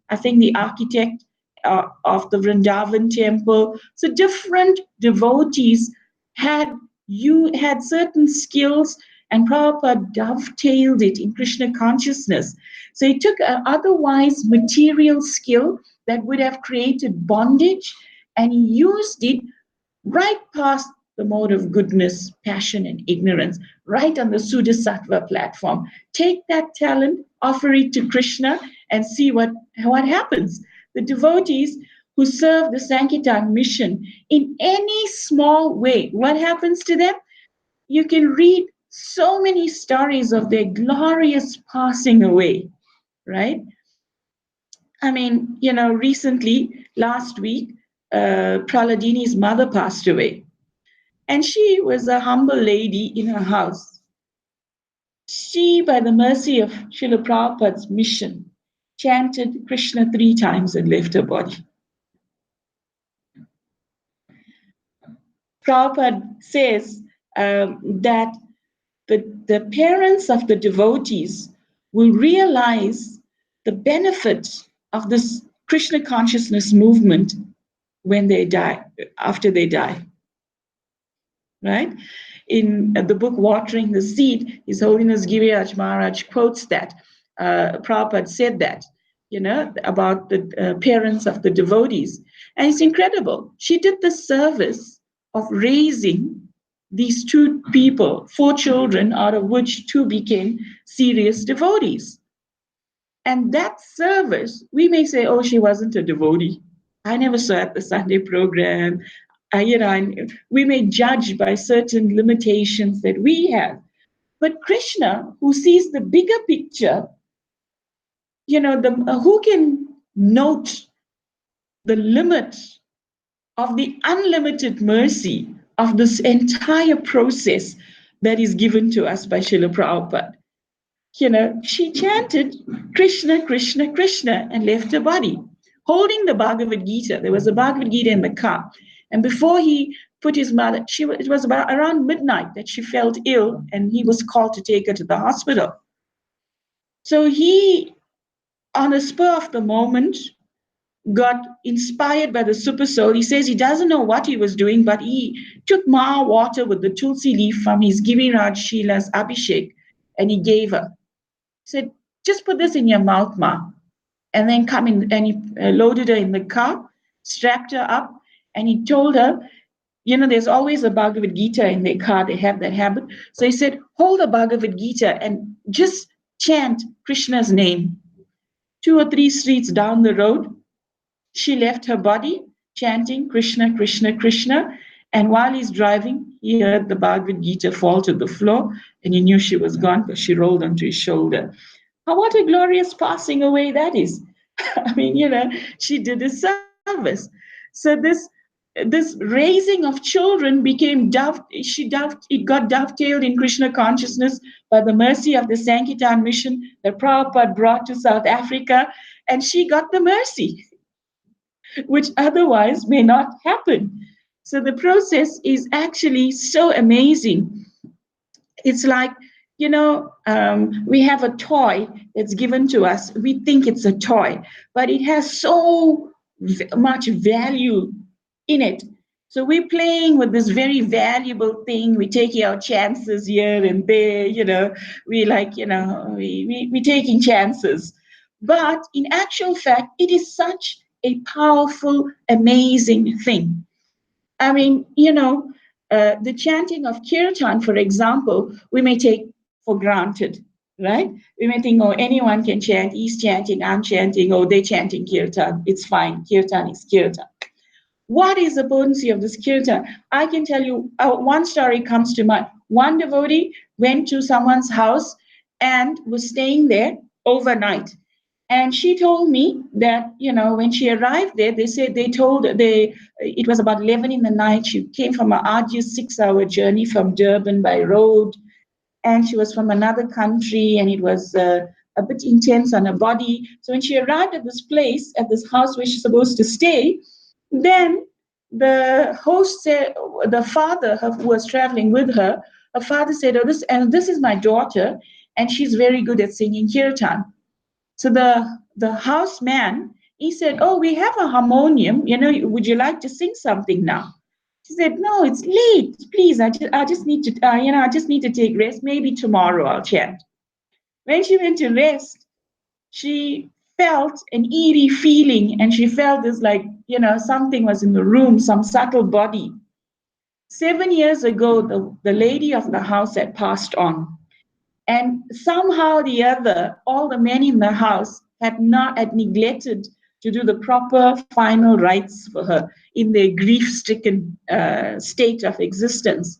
I think, the architect of the Vrindavan temple. So different devotees had certain skills, and Prabhupada dovetailed it in Krishna consciousness. So he took an otherwise material skill that would have created bondage, and he used it right past the mode of goodness, passion, and ignorance, right on the Sudasattva platform. Take that talent, offer it to Krishna, and see what happens. The devotees who serve the Sankirtan mission in any small way, what happens to them? You can read so many stories of their glorious passing away, right? I mean, recently, last week, Praladini's mother passed away. And she was a humble lady in her house. She, by the mercy of Srila Prabhupada's mission, chanted Krishna 3 times and left her body. Prabhupada says that the parents of the devotees will realize the benefit of this Krishna consciousness movement when they die, after they die. Right? In the book Watering the Seed, His Holiness Giriraj Maharaj quotes that. Prabhupada said that, about the parents of the devotees. And it's incredible. She did the service of raising these 2 people, 4 children, out of which 2 became serious devotees. And that service, we may say, oh, she wasn't a devotee. I never saw at the Sunday program. We may judge by certain limitations that we have. But Krishna, who sees the bigger picture, who can note the limit of the unlimited mercy of this entire process that is given to us by Srila Prabhupada. She chanted Krishna, Krishna, Krishna and left her body, holding the Bhagavad Gita. There was a Bhagavad Gita in the car. And before he put his mother, it was about around midnight that she felt ill, and he was called to take her to the hospital. So he, on the spur of the moment, got inspired by the super soul. He says he doesn't know what he was doing, but he took Maha water with the tulsi leaf from his Giriraj Shila's Abhishek, and he gave her. He said, just put this in your mouth, Ma. And then come in, and he loaded her in the car, strapped her up, and he told her, there's always a Bhagavad Gita in their car. They have that habit. So he said, hold the Bhagavad Gita and just chant Krishna's name. 2 or 3 streets down the road, she left her body chanting Krishna, Krishna, Krishna. And while he's driving, he heard the Bhagavad Gita fall to the floor, and he knew she was gone because she rolled onto his shoulder. Oh, what a glorious passing away that is. I mean, she did a service. So this raising of children became it got dovetailed in Krishna consciousness by the mercy of the Sankirtan mission that Prabhupada brought to South Africa, and she got the mercy, which otherwise may not happen. So the process is actually so amazing. It's like, we have a toy that's given to us. We think it's a toy, but it has so much value in it. So we're playing with this very valuable thing. We're taking our chances here and there, we're taking chances. But in actual fact, it is such a powerful, amazing thing. I mean, the chanting of kirtan, for example, we may take for granted, right? We may think, oh, anyone can chant. He's chanting, I'm chanting, oh, they're chanting kirtan. It's fine. Kirtan is kirtan. What is the potency of this kirtan? I can tell you, one story comes to mind. One devotee went to someone's house and was staying there overnight. And she told me that, when she arrived there, it was about 11 in the night. She came from an arduous 6-hour journey from Durban by road. And she was from another country, and it was a bit intense on her body. So when she arrived at this place, at this house where she's supposed to stay, then the host said, the father who was traveling with her, her father said, oh, this is my daughter, and she's very good at singing kirtan. So the houseman, he said, oh, we have a harmonium, would you like to sing something now? She said, no, it's late. Please, I just need to, I just need to take rest. Maybe tomorrow I'll chant. When she went to rest, she felt an eerie feeling, and she felt this like, something was in the room, some subtle body. 7 years ago, the lady of the house had passed on. And somehow or the other, all the men in the house had neglected to do the proper final rites for her in their grief-stricken state of existence.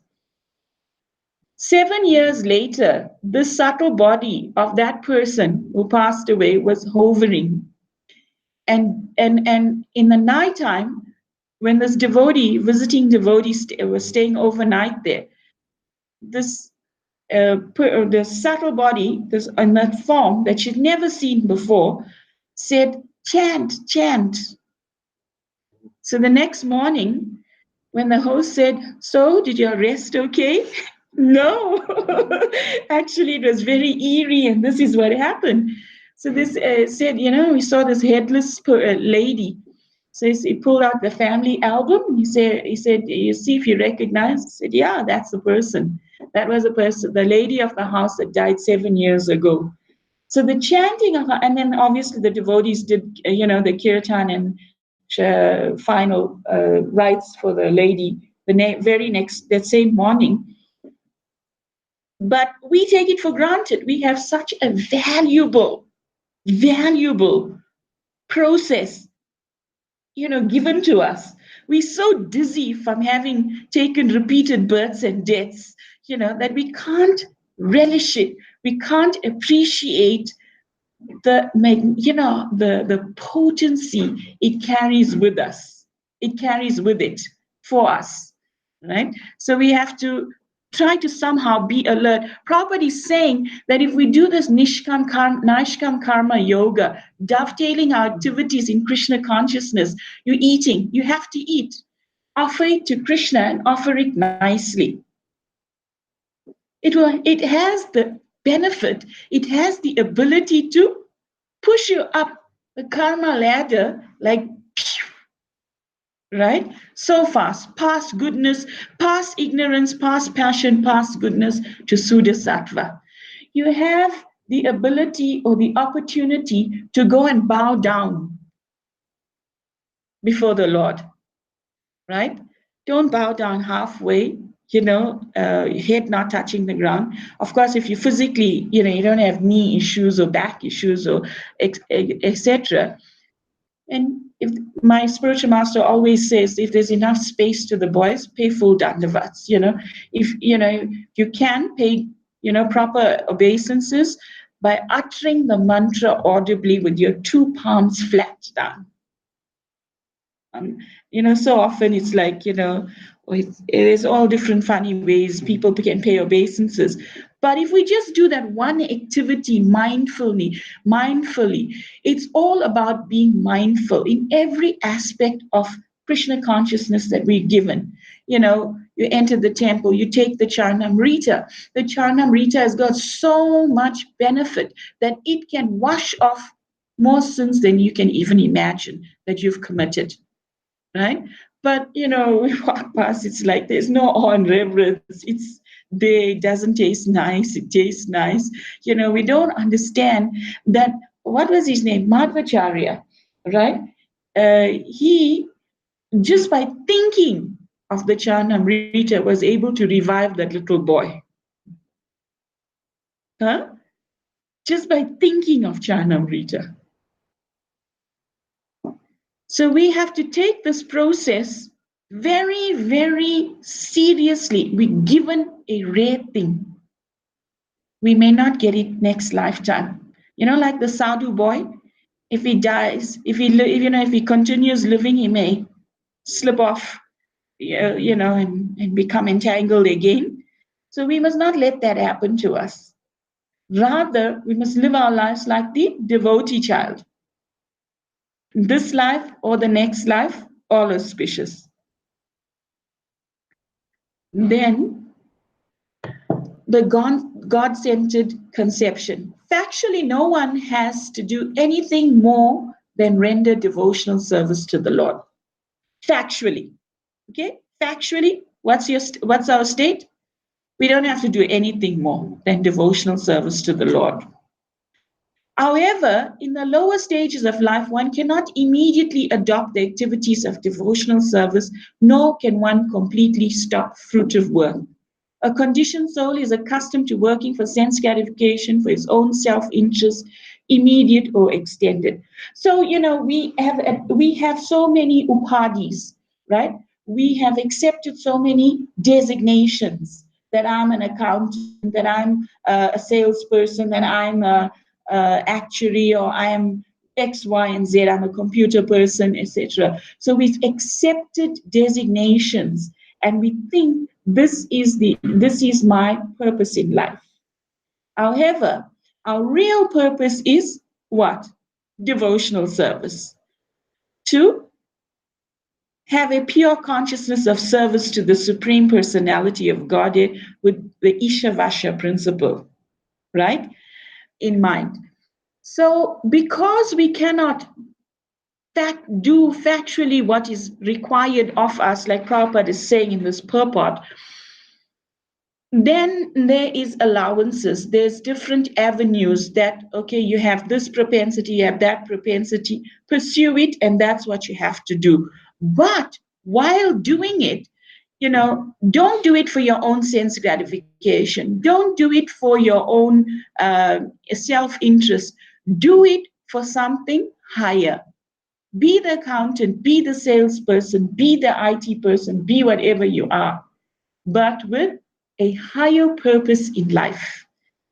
7 years later, the subtle body of that person who passed away was hovering. And in the nighttime, when this visiting devotee was staying overnight there, the subtle body, in that form that she'd never seen before, said, chant, chant. So the next morning, when the host said, so did your rest okay? No, actually it was very eerie, and this is what happened. So this said, we saw this headless lady. So he pulled out the family album. He said, you see if you recognize? I said, yeah, that's the person. That was the person, the lady of the house that died 7 years ago. So the chanting of her, and then obviously the devotees did, the kirtan and final rites for the lady that same morning. But we take it for granted. We have such a valuable process, given to us. We're so dizzy from having taken repeated births and deaths, that we can't relish it. We can't appreciate the potency it carries with us. It carries with it for us, right? So we have to try to somehow be alert. Prabhupada is saying that if we do this Nishkam Karma Yoga, dovetailing our activities in Krishna consciousness, you're eating, you have to eat. Offer it to Krishna and offer it nicely. It has the benefit, it has the ability to push you up the karma ladder like, right? So fast, past goodness, past ignorance, past passion, past goodness to Suddha Sattva. You have the ability or the opportunity to go and bow down before the Lord, right? Don't bow down halfway, head not touching the ground. Of course, if you physically, you don't have knee issues or back issues or etc., And if my spiritual master always says, if there's enough space to the boys, pay full dandavats. If you can pay, proper obeisances by uttering the mantra audibly with your 2 palms flat down. So often it's like, it is all different funny ways people can pay obeisances. But if we just do that one activity mindfully, it's all about being mindful in every aspect of Krishna consciousness that we're given. You enter the temple, you take the Charnamrita. The Charnamrita has got so much benefit that it can wash off more sins than you can even imagine that you've committed. Right? But we walk past, it's like there's no awe and reverence. It's there, it doesn't taste nice, it tastes nice. We don't understand that. What was his name? Madhvacharya, right? He, just by thinking of the Charnamrita, was able to revive that little boy. Huh? Just by thinking of Charnamrita. So we have to take this process very, very seriously. We're given a rare thing. We may not get it next lifetime. Like the sadhu boy, if he dies, if he continues living, he may slip off, and become entangled again. So we must not let that happen to us. Rather, we must live our lives like the devotee child. This life or the next life, all auspicious. Then, the God-centered conception. Factually, no one has to do anything more than render devotional service to the Lord. Factually. Okay? Factually, what's our state? We don't have to do anything more than devotional service to the Lord. However, in the lower stages of life, one cannot immediately adopt the activities of devotional service, nor can one completely stop fruitive work. A conditioned soul is accustomed to working for sense gratification, for its own self-interest, immediate or extended. So, we have so many upadhis, right? We have accepted so many designations, that I'm an accountant, that I'm a salesperson, that I'm a actuary, or I am X, Y, and Z, I'm a computer person, etc. So we've accepted designations, and we think this is my purpose in life. However, our real purpose is what? Devotional service. To have a pure consciousness of service to the Supreme Personality of Godhead with the Isha Basha principle, right, in mind. So because we cannot do factually what is required of us, like Prabhupada is saying in this purport, then there is allowances. There's different avenues that, okay, you have this propensity, you have that propensity, pursue it, and that's what you have to do. But while doing it, don't do it for your own sense gratification. Don't do it for your own self-interest. Do it for something higher. Be the accountant, be the salesperson, be the IT person, be whatever you are, but with a higher purpose in life.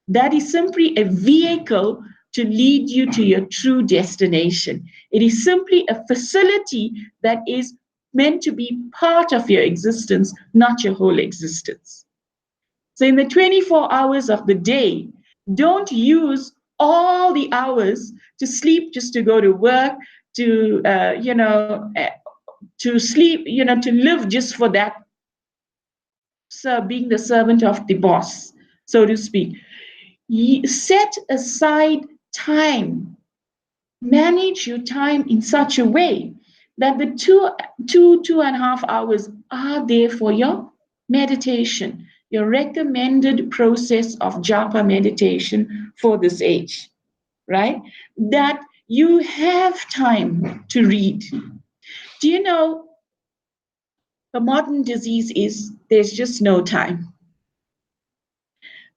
That is simply a vehicle to lead you to your true destination. It is simply a facility that is meant to be part of your existence, not your whole existence. So in the 24 hours of the day, don't use all the hours to sleep, just to go to work, to to sleep, to live just for that, being the servant of the boss, so to speak. Set aside time. Manage your time in such a way that the 2.5 hours are there for your meditation, your recommended process of japa meditation for this age, right? That you have time to read. Do you know, the modern disease is there's just no time.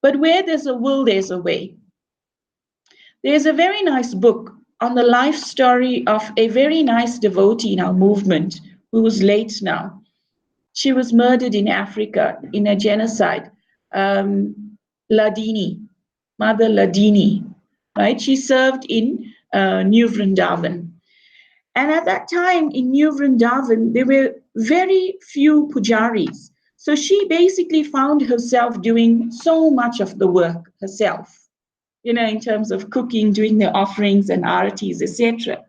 But where there's a will, there's a way. There's a very nice book on the life story of a very nice devotee in our movement who is late now. She was murdered in Africa in a genocide. Ladini, Mother Ladini, right? She served in New Vrindavan. And at that time in New Vrindavan, there were very few pujaris. So she basically found herself doing so much of the work herself, in terms of cooking, doing the offerings and aratis, etc.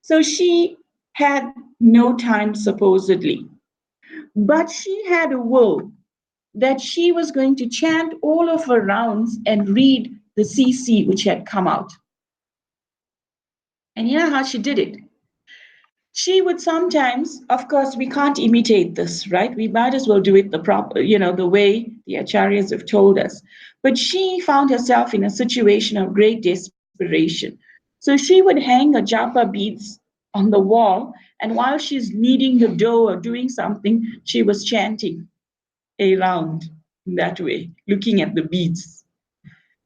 So she had no time, supposedly. But she had a will that she was going to chant all of her rounds and read the CC which had come out. And you know how she did it? She would sometimes, of course, we can't imitate this, right? We might as well do it the proper, the way the acharyas have told us. But she found herself in a situation of great desperation. So she would hang her japa beads on the wall, and while she's kneading the dough or doing something, she was chanting a round in that way, looking at the beads,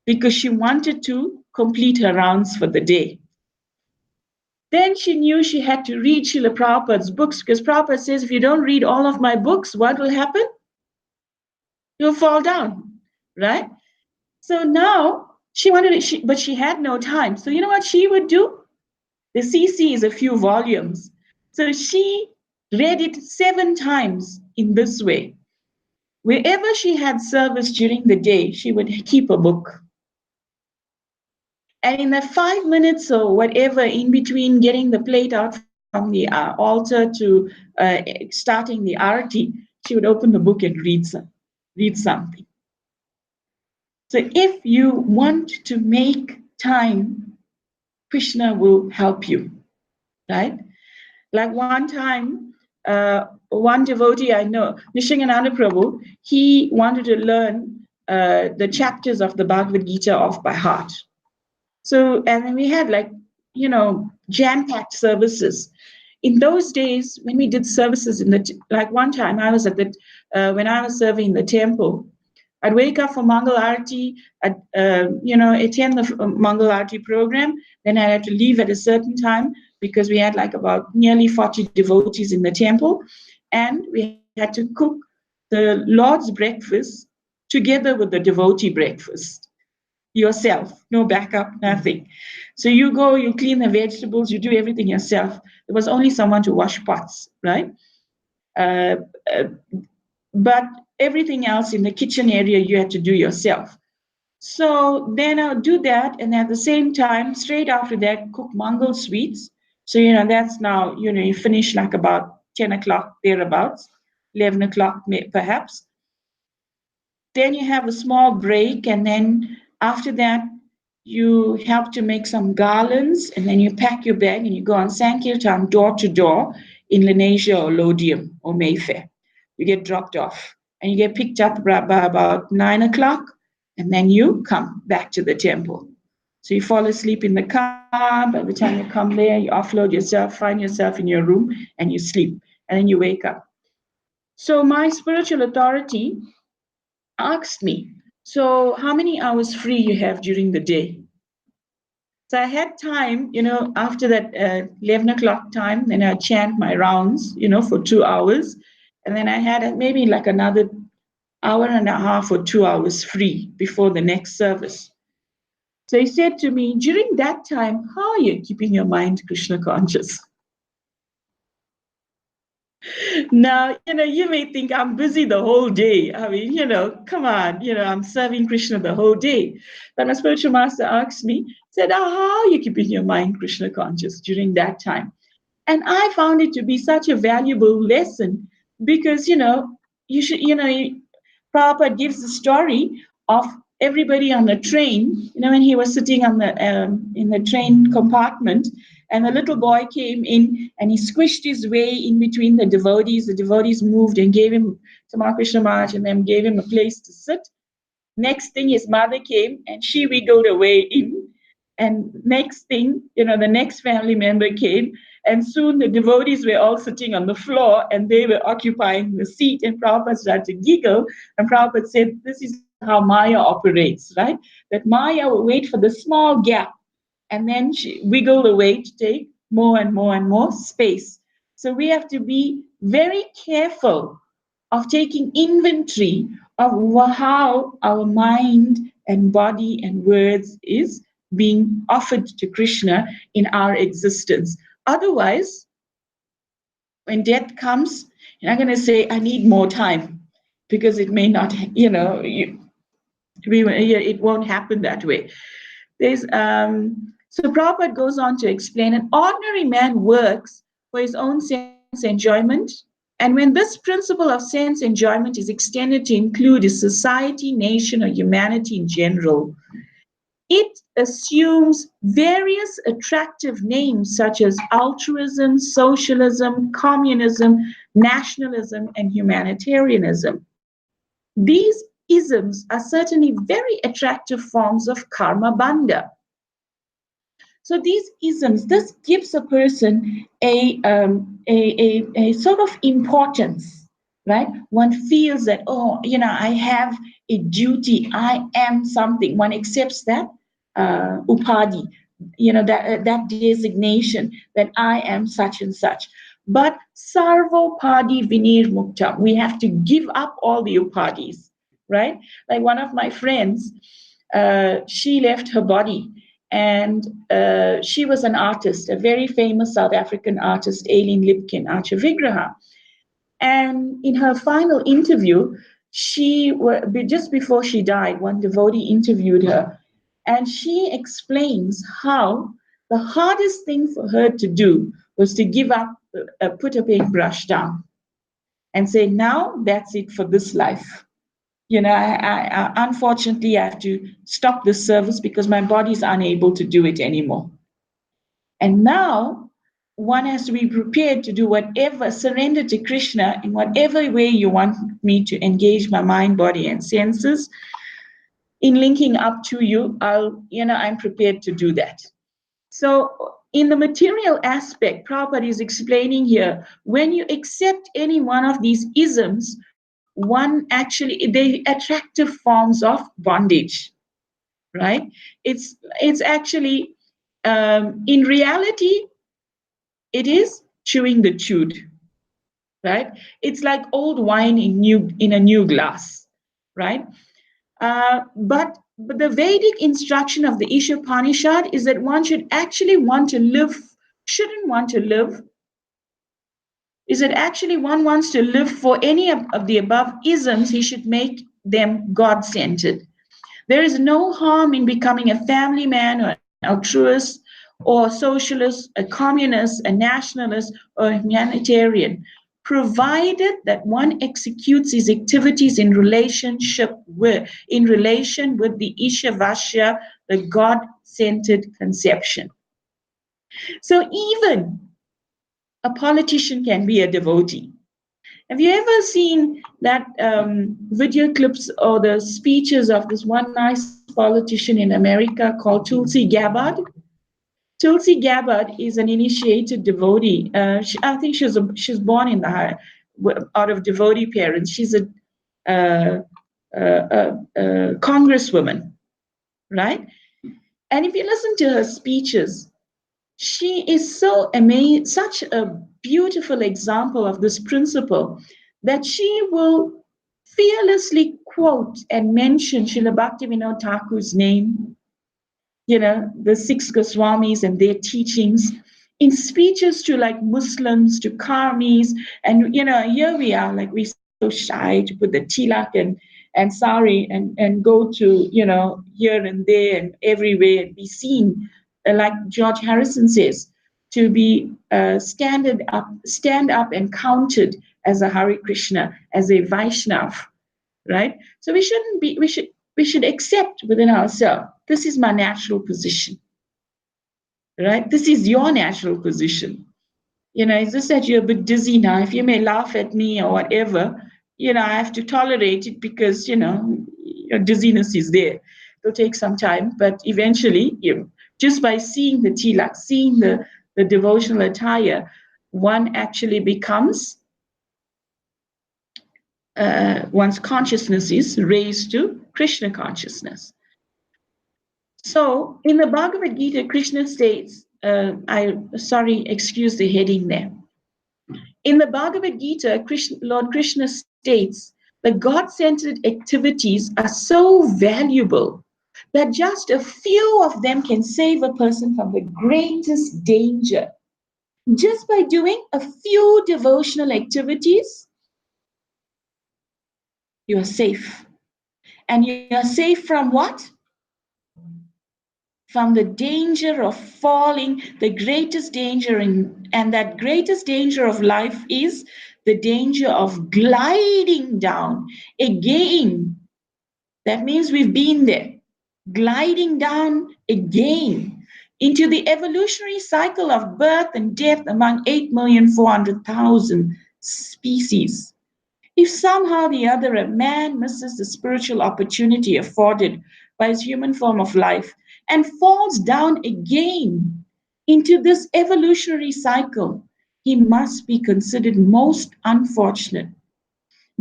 because she wanted to complete her rounds for the day. Then she knew she had to read Srila Prabhupada's books, because Prabhupada says, if you don't read all of my books, what will happen? You'll fall down, right? So now she wanted it, but she had no time. So you know what she would do? The CC is a few volumes. So she read it 7 times in this way. Wherever she had service during the day, she would keep a book. And in the 5 minutes or whatever in between getting the plate out from the altar to starting the arati, she would open the book and read something. So if you want to make time, Krishna will help you, right? Like one time, one devotee I know, Nishingananda Prabhu, he wanted to learn the chapters of the Bhagavad Gita off by heart. So, and then we had jam-packed services. In those days, when we did services like one time I was when I was serving in the temple, I'd wake up for Mangal Arati, I'd, attend the Mangal Arati program, then I had to leave at a certain time because we had like about nearly 40 devotees in the temple, and we had to cook the Lord's breakfast together with the devotee breakfast. Yourself, no backup, nothing. So you go, you clean the vegetables, you do everything yourself. There was only someone to wash pots, right? But everything else in the kitchen area you had to do yourself. So then I'll do that, and at the same time, straight after that, cook Mangal sweets. So that's now you finish like about 10 o'clock thereabouts, 11 o'clock perhaps. Then you have a small break, and then after that, you help to make some garlands, and then you pack your bag and you go on Sankirtan door to door in Lenasia or Lodium or Mayfair. You get dropped off and you get picked up by about 9 o'clock, and then you come back to the temple. So you fall asleep in the car. By the time you come there, you offload yourself, find yourself in your room, and you sleep, and then you wake up. So my spiritual authority asked me, so how many hours free you have during the day? So I had time, after that 11 o'clock time, then I chant my rounds, for 2 hours. And then I had maybe like another hour and a half or 2 hours free before the next service. So he said to me, during that time, how are you keeping your mind Krishna conscious? Now, you may think I'm busy the whole day. I mean, come on, I'm serving Krishna the whole day. But my spiritual master asked me, said, how are you keeping your mind Krishna conscious during that time? And I found it to be such a valuable lesson because, you should, Prabhupada gives the story of everybody on the train, when he was sitting on in the train compartment, and a little boy came in and he squished his way in between the devotees. The devotees moved and gave him, Tamal Krishna Maharaj, and then gave him a place to sit. Next thing, his mother came and she wiggled away in. And next thing, the next family member came, and soon the devotees were all sitting on the floor and they were occupying the seat. And Prabhupada started to giggle. And Prabhupada said, this is how Maya operates, right? That Maya will wait for the small gap and then she wiggled away to take more and more and more space. So we have to be very careful of taking inventory of how our mind and body and words is being offered to Krishna in our existence. Otherwise, when death comes, you're not going to say, I need more time, because it may not, it won't happen that way. So Prabhupada goes on to explain, an ordinary man works for his own sense enjoyment, and when this principle of sense enjoyment is extended to include a society, nation, or humanity in general, it assumes various attractive names such as altruism, socialism, communism, nationalism, and humanitarianism. These isms are certainly very attractive forms of karma bandha. So these isms, this gives a person a sort of importance, right? One feels that, I have a duty, I am something. One accepts that upadi, that designation that I am such and such. But sarvopadi vinir mukta, we have to give up all the upadis, right? Like one of my friends, she left her body, and she was an artist, a very famous South African artist, Aileen Lipkin, Archer Vigraha. And in her final interview, just before she died, one devotee interviewed her, and she explains how the hardest thing for her to do was to give up, put a paintbrush down, and say, now that's it for this life. I unfortunately I have to stop this service because my body is unable to do it anymore. And now one has to be prepared to do whatever, surrender to Krishna in whatever way you want me to engage my mind, body, and senses. In linking up to you, I'm prepared to do that. So in the material aspect, Prabhupada is explaining here, when you accept any one of these isms, they attractive forms of bondage, right? It's actually, in reality, it is chewing the chewed, right? It's like old wine in a new glass, right? But the Vedic instruction of the Isopanisad is that one shouldn't want to live. Is that actually one wants to live for any of the above isms, he should make them God-centered. There is no harm in becoming a family man or an altruist or a socialist, a communist, a nationalist, or a humanitarian, provided that one executes his activities in relation with the Isha Basha, the God-centered conception. So even a politician can be a devotee. Have you ever seen that video clips or the speeches of this one nice politician in America called Tulsi Gabbard? Tulsi Gabbard is an initiated devotee. I think she's born out of devotee parents. She's a congresswoman, right? And if you listen to her speeches, she is so amazing, such a beautiful example of this principle, that she will fearlessly quote and mention Srila Bhaktivinoda Thakur's name, the six Goswamis and their teachings, in speeches to like Muslims, to Karmis, and here we are, like we're so shy to put the tilak and sari and go to here and there and everywhere and be seen, like George Harrison says, to be stand up and counted as a Hare Krishna, as a Vaishnav, right? So we should accept within ourselves, this is my natural position, right? This is your natural position. It's just that you're a bit dizzy now. If you may laugh at me or whatever, I have to tolerate it because, your dizziness is there. It'll take some time, but eventually, just by seeing the tilak, seeing the devotional attire, one actually becomes, one's consciousness is raised to Krishna consciousness. So in the Bhagavad Gita, Krishna states, excuse the heading there. In the Bhagavad Gita, Lord Krishna states that God-centered activities are so valuable that just a few of them can save a person from the greatest danger. Just by doing a few devotional activities, you are safe. And you are safe from what? From the danger of falling, the greatest danger, and that greatest danger of life is the danger of gliding down. Again, that means we've been there, gliding down again into the evolutionary cycle of birth and death among 8,400,000 species. If somehow the other a man misses the spiritual opportunity afforded by his human form of life and falls down again into this evolutionary cycle, he must be considered most unfortunate.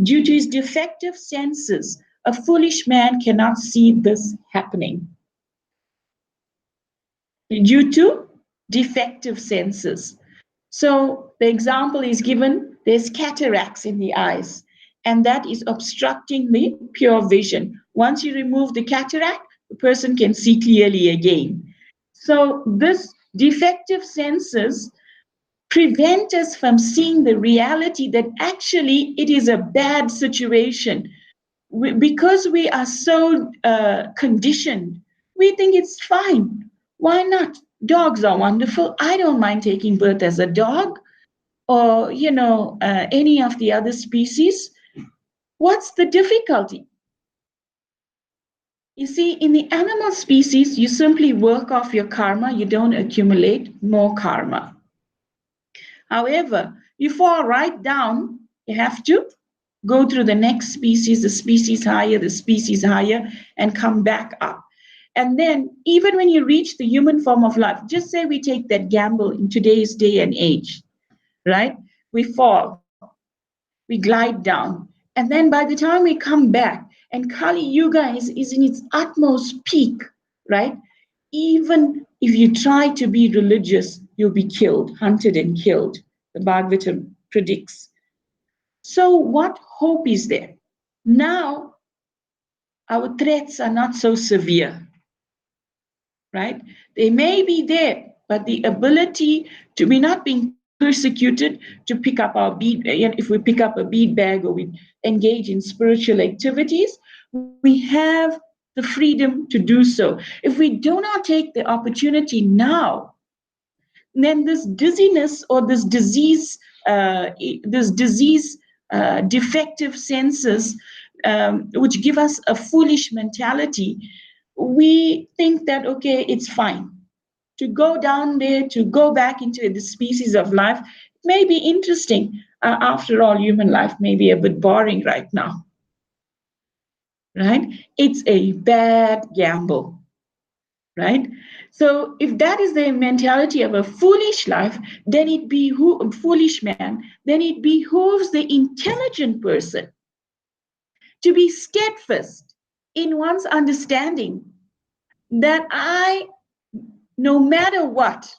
Due to his defective senses, a foolish man cannot see this happening. Due to defective senses. So the example is given, there's cataracts in the eyes, and that is obstructing the pure vision. Once you remove the cataract, the person can see clearly again. So this defective senses prevent us from seeing the reality that actually it is a bad situation. Because we are so conditioned, we think it's fine. Why not? Dogs are wonderful. I don't mind taking birth as a dog or, any of the other species. What's the difficulty? You see, in the animal species, you simply work off your karma. You don't accumulate more karma. However, you fall right down, you have to go through the next species, the species higher, and come back up. And then, even when you reach the human form of life, just say we take that gamble in today's day and age, right? We fall, we glide down. And then by the time we come back, and Kali Yuga is in its utmost peak, right? Even if you try to be religious, you'll be killed, hunted and killed. The Bhagavatam predicts. So what hope is there? Now, our threats are not so severe, right? They may be there, but the ability to be not being persecuted, to pick up our bead, if we pick up a bead bag or we engage in spiritual activities, we have the freedom to do so. If we do not take the opportunity now, then this dizziness or this disease, defective senses, which give us a foolish mentality, we think that, okay, it's fine. To go down there, to go back into the species of life, may be interesting. After all, human life may be a bit boring right now. Right? It's a bad gamble. Right? So if that is the mentality of a foolish life, then a foolish man, then it behooves the intelligent person to be steadfast in one's understanding that no matter what,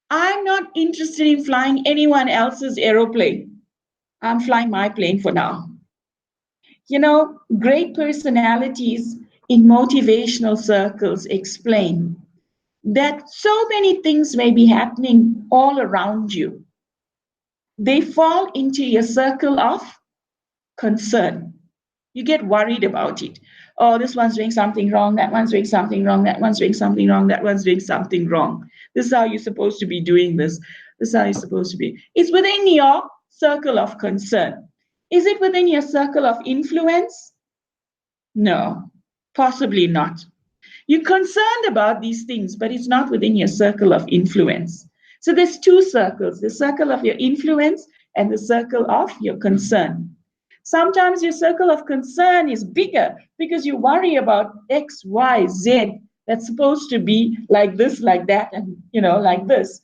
I'm not interested in flying anyone else's aeroplane. I'm flying my plane for now. Great personalities in motivational circles explain that so many things may be happening all around you. They fall into your circle of concern. You get worried about it. Oh, this one's doing something wrong, that one's doing something wrong, that one's doing something wrong, that one's doing something wrong. This is how you're supposed to be doing this. This is how you're supposed to be. It's within your circle of concern. Is it within your circle of influence? No, possibly not. You're concerned about these things, but it's not within your circle of influence. So there's two circles, the circle of your influence and the circle of your concern. Sometimes your circle of concern is bigger because you worry about X, Y, Z that's supposed to be like this, like that, and like this.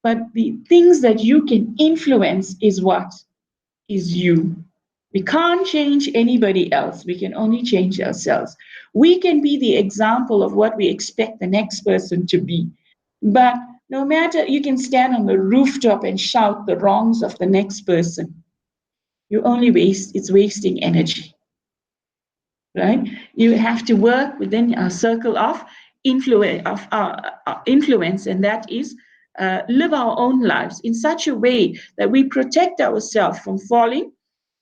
But the things that you can influence is what? Is you. We can't change anybody else. We can only change ourselves. We can be the example of what we expect the next person to be. But no matter, you can stand on the rooftop and shout the wrongs of the next person. You only it's wasting energy, right? You have to work within a circle of influence, and that is live our own lives in such a way that we protect ourselves from falling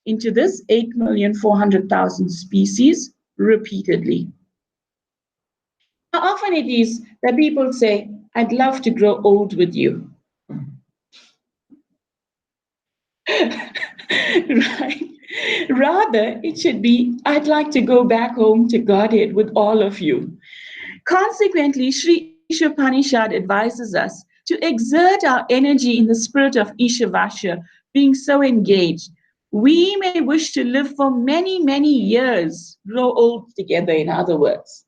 into this 8,400,000 species repeatedly. How often it is that people say, I'd love to grow old with you. Right? Rather, it should be, I'd like to go back home to Godhead with all of you. Consequently, Sri Isopanisad advises us to exert our energy in the spirit of Isha Basha, being so engaged. We may wish to live for many, many years, grow old together, in other words.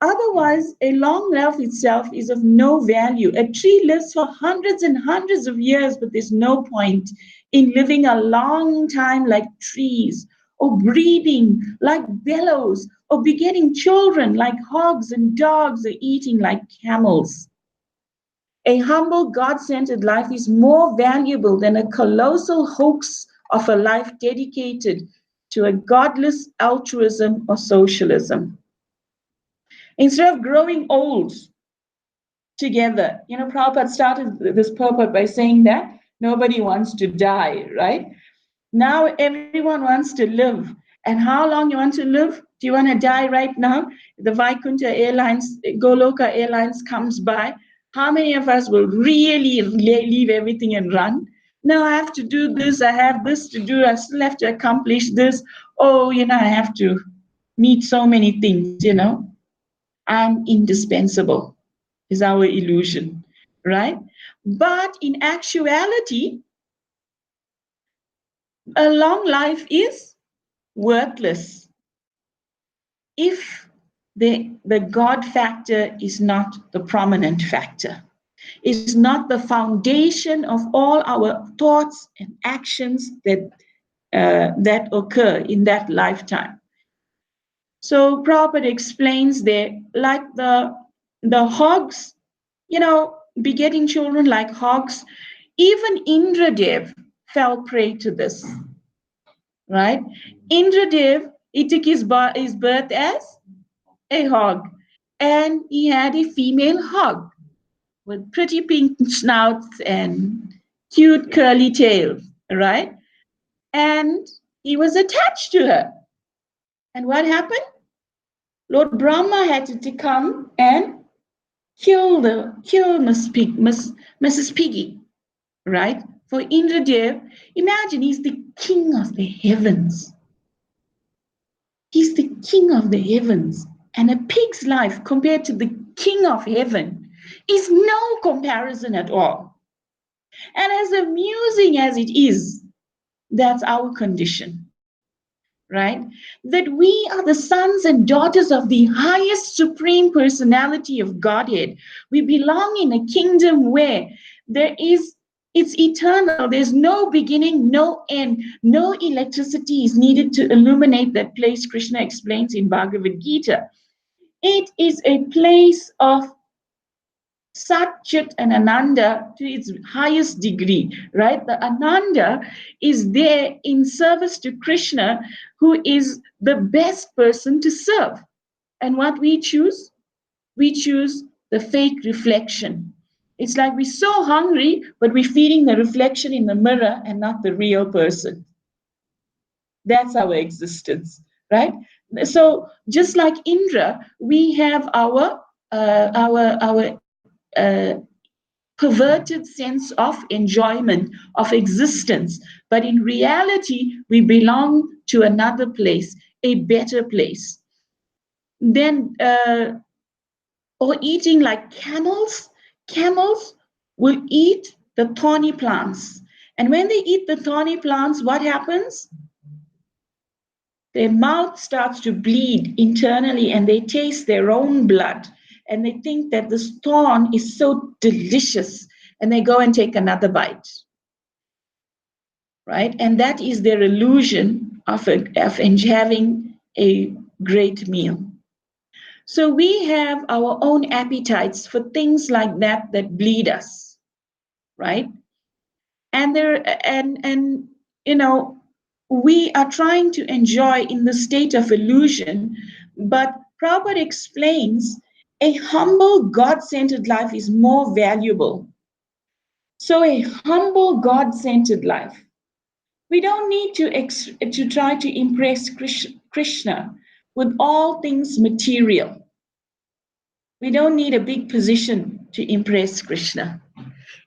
Otherwise, a long life itself is of no value. A tree lives for hundreds and hundreds of years, but there's no point in living a long time like trees, or breathing like bellows, or begetting children like hogs and dogs, or eating like camels. A humble, God-centered life is more valuable than a colossal hoax of a life dedicated to a godless altruism or socialism. Instead of growing old together, Prabhupada started this purport by saying that nobody wants to die, right? Now everyone wants to live. And how long you want to live? Do you want to die right now? The Vaikuntha Airlines, Goloka Airlines comes by. How many of us will really leave everything and run? No, I have to do this. I have this to do. I still have to accomplish this. Oh, I have to meet so many things, I'm indispensable, is our illusion, right? But in actuality, a long life is worthless if the God factor is not the prominent factor, is not the foundation of all our thoughts and actions that occur in that lifetime. So Prabhupada explains there, like the hogs, begetting children like hogs, even Indradev fell prey to this, right? Indradev, he took his birth as a hog, and he had a female hog with pretty pink snouts and cute curly tails, right? And he was attached to her. And what happened? Lord Brahma had to come and kill Mrs. Piggy, right? For Indradev, imagine he's the king of the heavens. He's the king of the heavens. And a pig's life compared to the king of heaven is no comparison at all. And as amusing as it is, that's our condition, right? That we are the sons and daughters of the highest supreme personality of Godhead. We belong in a kingdom where it's eternal. There's no beginning, no end. No electricity is needed to illuminate that place, Krishna explains in Bhagavad Gita. It is a place of Sat, Chit, and Ananda to its highest degree, right? The Ananda is there in service to Krishna, who is the best person to serve. And what we choose? We choose the fake reflection. It's like we're so hungry, but we're feeding the reflection in the mirror and not the real person. That's our existence, right? So just like Indra, we have our perverted sense of enjoyment, of existence. But in reality, we belong to another place, a better place. Then, or eating like camels. Camels will eat the thorny plants. And when they eat the thorny plants, what happens? Their mouth starts to bleed internally and they taste their own blood. And they think that this thorn is so delicious, and they go and take another bite, right? And that is their illusion of having a great meal. So we have our own appetites for things like that that bleed us, right? And you know, we are trying to enjoy in the state of illusion, but Prabhupada explains a humble God-centered life is more valuable. So a humble God-centered life. We don't need to try to impress Krishna with all things material. We don't need a big position to impress Krishna.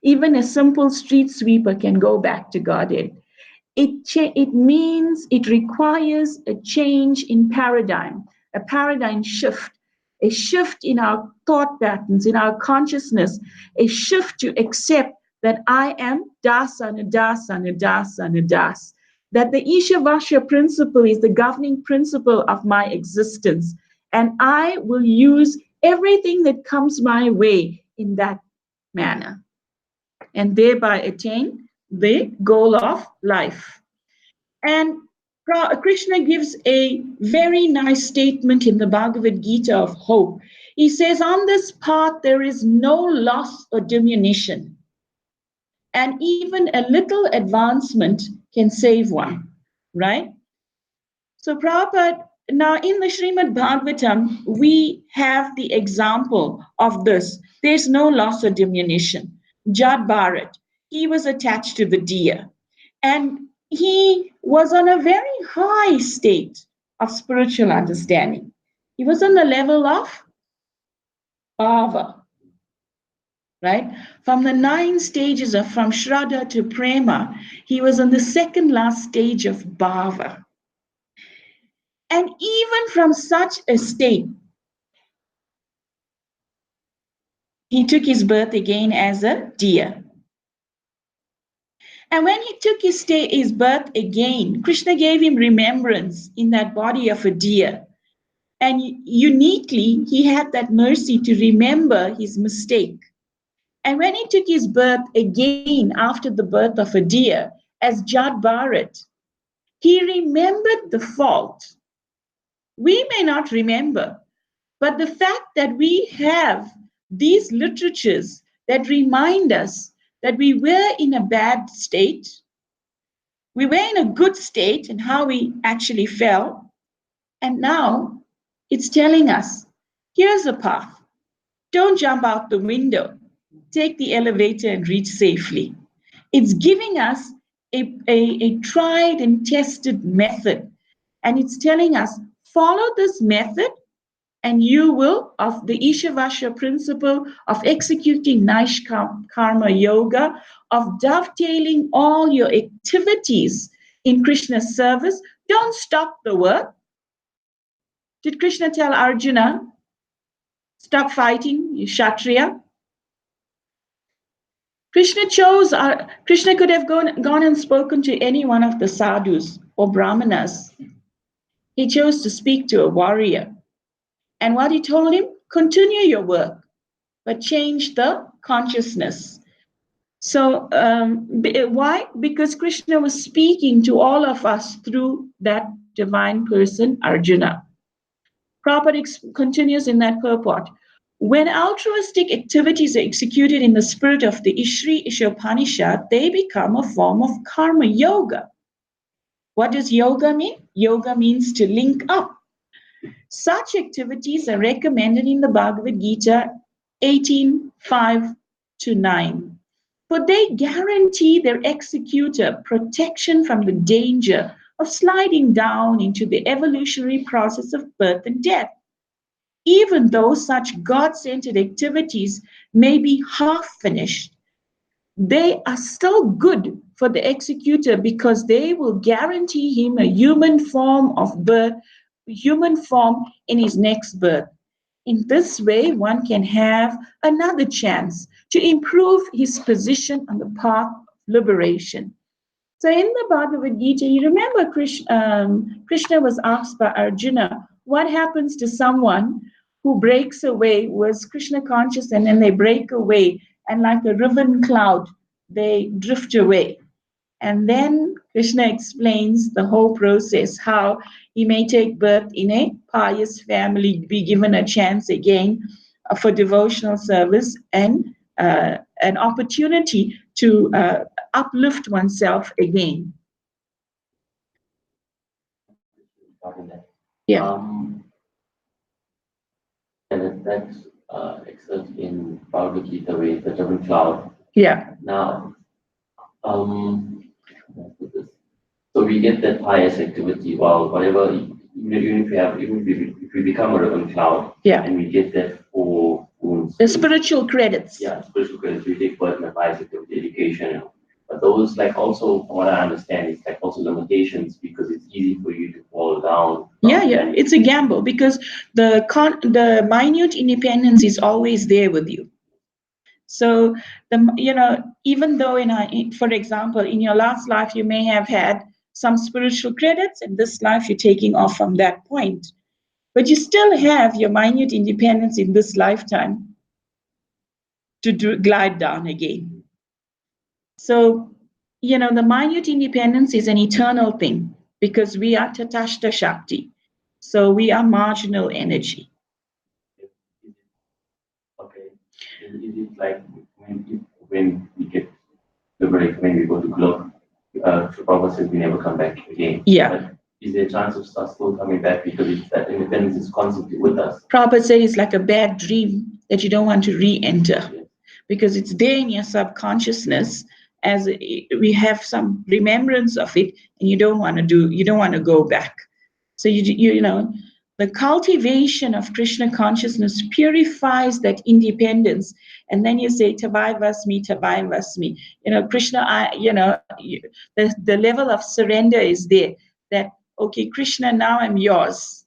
Even a simple street sweeper can go back to Godhead. It means it requires a change in paradigm, a paradigm shift, a shift in our thought patterns, in our consciousness, a shift to accept that I am das and a das and a das and a das. That the Isha Basha principle is the governing principle of my existence. And I will use everything that comes my way in that manner, and thereby attain the goal of life. And Krishna gives a very nice statement in the Bhagavad Gita of hope. He says, on this path, there is no loss or diminution. And even a little advancement can save one, right? So Prabhupada, now in the Srimad Bhagavatam, we have the example of this. There's no loss or diminution. Jad Bharat, he was attached to the deer. And he was on a very high state of spiritual understanding. He was on the level of bhava, right? From the 9 stages of from Shraddha to Prema, he was on the second last stage of bhava. And even from such a state, he took his birth again as a deer. And when he took his birth again, Krishna gave him remembrance in that body of a deer. And uniquely, he had that mercy to remember his mistake. And when he took his birth again after the birth of a deer as Jad Bharat, he remembered the fault. We may not remember, but the fact that we have these literatures that remind us that we were in a bad state, we were in a good state and how we actually fell, and now it's telling us, here's a path. Don't jump out the window. Take the elevator and reach safely. It's giving us a tried and tested method. And it's telling us, follow this method and you will, of the Isha Basha principle of executing Karma Yoga, of dovetailing all your activities in Krishna's service, don't stop the work. Did Krishna tell Arjuna, stop fighting, you Kshatriya? Krishna could have gone and spoken to any one of the sadhus or brahmanas. He chose to speak to a warrior. And what he told him, continue your work, but change the consciousness. So why? Because Krishna was speaking to all of us through that divine person, Arjuna. Prabhupada continues in that purport. When altruistic activities are executed in the spirit of the Isopanisad, they become a form of karma yoga. What does yoga mean? Yoga means to link up. Such activities are recommended in the Bhagavad Gita 18:5-9. For they guarantee their executor protection from the danger of sliding down into the evolutionary process of birth and death. Even though such God-centered activities may be half finished, they are still good for the executor because they will guarantee him a human form of birth, human form in his next birth. In this way, one can have another chance to improve his position on the path of liberation. So in the Bhagavad Gita, you remember Krishna was asked by Arjuna, what happens to someone who breaks away, was Krishna conscious, and then they break away, and like a ribbon cloud, they drift away. And then Krishna explains the whole process, how he may take birth in a pious family, be given a chance again for devotional service and an opportunity to uplift oneself again. Yeah. And that's excerpt in Bhagavad Gita where the different cloud. Yeah. Now, so we get that pious activity, well, whatever, even if we become a ribbon cloud, yeah, and we get that for the spiritual credits. Yeah, spiritual credits. We take birth in a pious activity, education, but those, like, also from what I understand, it's like also limitations because it's easy for you to fall down. Yeah, it's a gamble because the minute independence is always there with you. So even though for example, in your last life you may have had some spiritual credits, in this life you're taking off from that point, but you still have your minute independence in this lifetime to glide down again. So the minute independence is an eternal thing because we are Tatashta Shakti, so we are marginal energy. Okay, is it like when we get liberated, when we go to globe, Prabhupada says we never come back again. Yeah. But is there a chance of us still coming back because it's that independence is constantly with us? Prabhupada said it's like a bad dream that you don't want to re-enter because it's there in your subconsciousness as we have some remembrance of it, and you don't want to go back. So the cultivation of Krishna consciousness purifies that independence, and then you say Tavai Vasmi, Tavai Vasmi. Krishna, the level of surrender is there. That okay, Krishna, now I'm yours.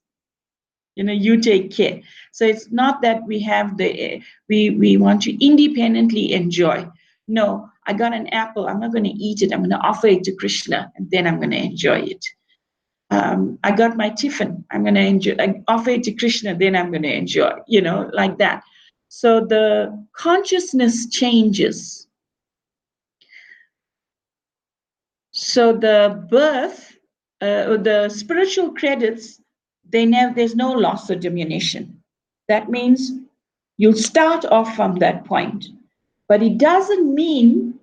You take care. So it's not that we have we want to independently enjoy. No, I got an apple. I'm not going to eat it. I'm going to offer it to Krishna, and then I'm going to enjoy it. I got my tiffin. I'm going to offer it to Krishna, then I'm going to enjoy, like that. So the consciousness changes. So the birth, the spiritual credits, there's no loss or diminution. That means you'll start off from that point, but it doesn't mean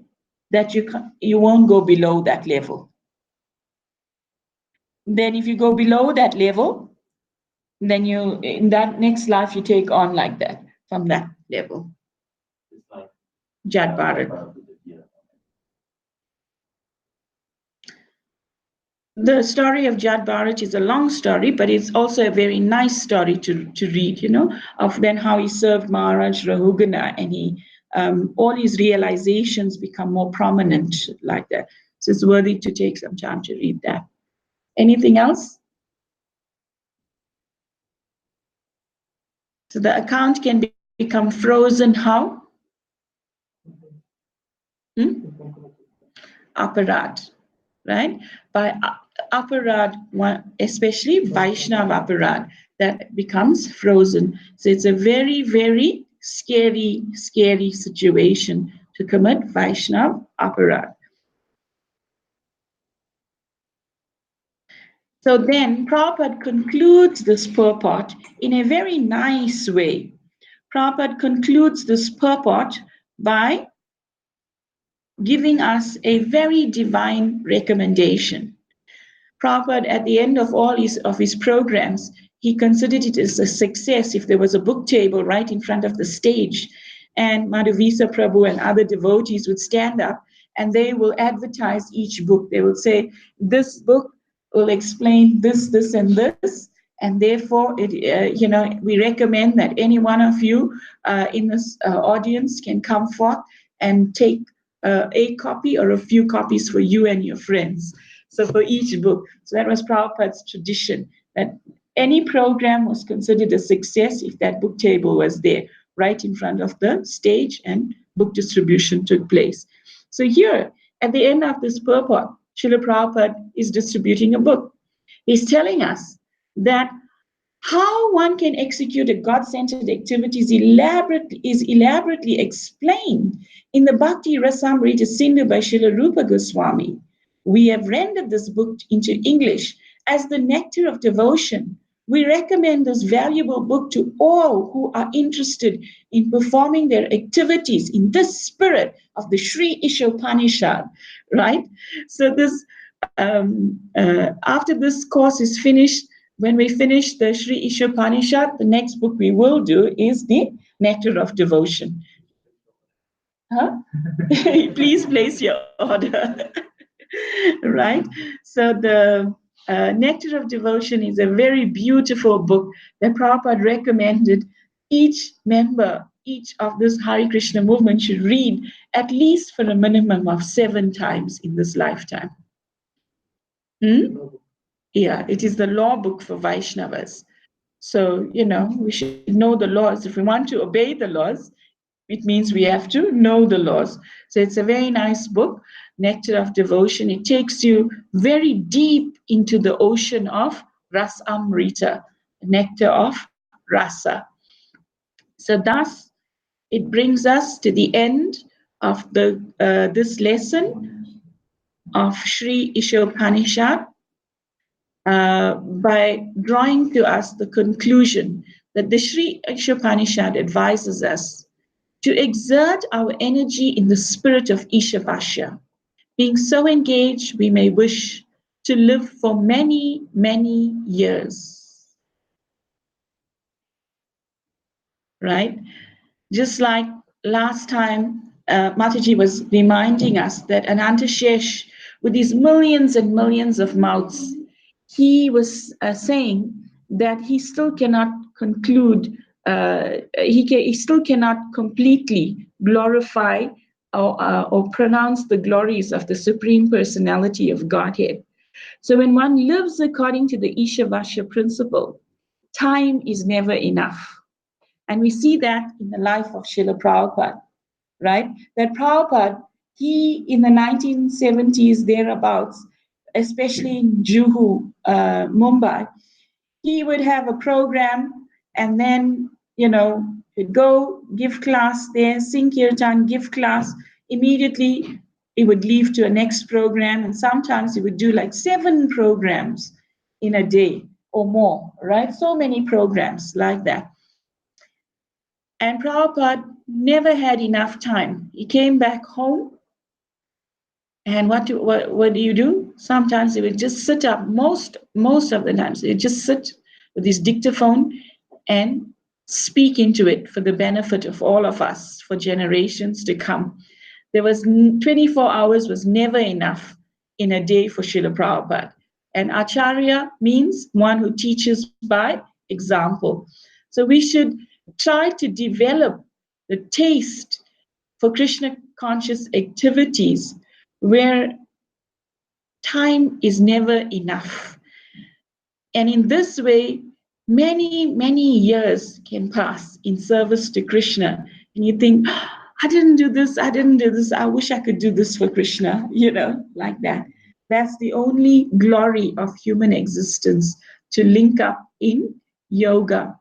that you won't go below that level. Then if you go below that level, then in that next life you take on like that from that level. It's like Jad Bharat. The story of Jad Bharat is a long story, but it's also a very nice story to read, of then how he served Maharaj Rahugana, and all his realizations become more prominent like that. So it's worthy to take some time to read that. Anything else? So the account can become frozen how? Aparad, right? By aparad, especially Vaishnava aparad, that becomes frozen. So it's a very, very scary, scary situation to commit Vaishnava aparad. So then Prabhupada concludes this purport in a very nice way. Prabhupada concludes this purport by giving us a very divine recommendation. Prabhupada, at the end of all his programs, he considered it as a success if there was a book table right in front of the stage, and Madhuvisa Prabhu and other devotees would stand up and they will advertise each book. They will say, this book will explain this, this, and this, and therefore, we recommend that any one of you in this audience can come forth and take a copy or a few copies for you and your friends. So for each book. So that was Prabhupada's tradition, that any program was considered a success if that book table was there right in front of the stage and book distribution took place. So here, at the end of this purport, Srila Prabhupada is distributing a book. He's telling us that how one can execute a God-centered activity is elaborately explained in the Bhakti Rasamrita Sindhu by Srila Rupa Goswami. We have rendered this book into English as the Nectar of Devotion. We recommend this valuable book to all who are interested in performing their activities in this spirit of the Sri Isopanisad, right? So this, after this course is finished, when we finish the Sri Isopanisad, the next book we will do is the Nectar of Devotion. Huh? Please place your order. Right? So the Nectar of Devotion is a very beautiful book that Prabhupada recommended each member, each of this Hare Krishna movement should read at least for a minimum of 7 times in this lifetime. Yeah, it is the law book for Vaishnavas. So, we should know the laws. If we want to obey the laws, it means we have to know the laws. So it's a very nice book, Nectar of Devotion. It takes you very deep into the ocean of Ras Amrita, nectar of rasa. So thus, it brings us to the end of this lesson of Sri Isopanishad by drawing to us the conclusion that the Sri Isopanishad advises us to exert our energy in the spirit of Isha Basha. Being so engaged, we may wish to live for many, many years. Right? Just like last time, Mataji was reminding us that Ananta Shesh, with these millions and millions of mouths, he was saying that he still cannot conclude, he still cannot completely glorify or pronounce the glories of the Supreme Personality of Godhead. So when one lives according to the Isha Basha principle, time is never enough. And we see that in the life of Srila Prabhupada, right? That Prabhupada, he in the 1970s, thereabouts, especially in Juhu, Mumbai, he would have a program and then, he'd go give class there, sing kirtan, give class. Immediately, he would leave to a next program. And sometimes he would do like 7 programs in a day or more, right? So many programs like that. And Prabhupada never had enough time. He came back home, and what do you do? Sometimes he would just sit up. Most of the times, he'd just sit with his dictaphone and speak into it for the benefit of all of us for generations to come. There was 24 hours was never enough in a day for Srila Prabhupada. And Acharya means one who teaches by example. So we should try to develop the taste for Krishna conscious activities where time is never enough. And in this way, many, many years can pass in service to Krishna. And you think, I didn't do this, I wish I could do this for Krishna, like that. That's the only glory of human existence, to link up in yoga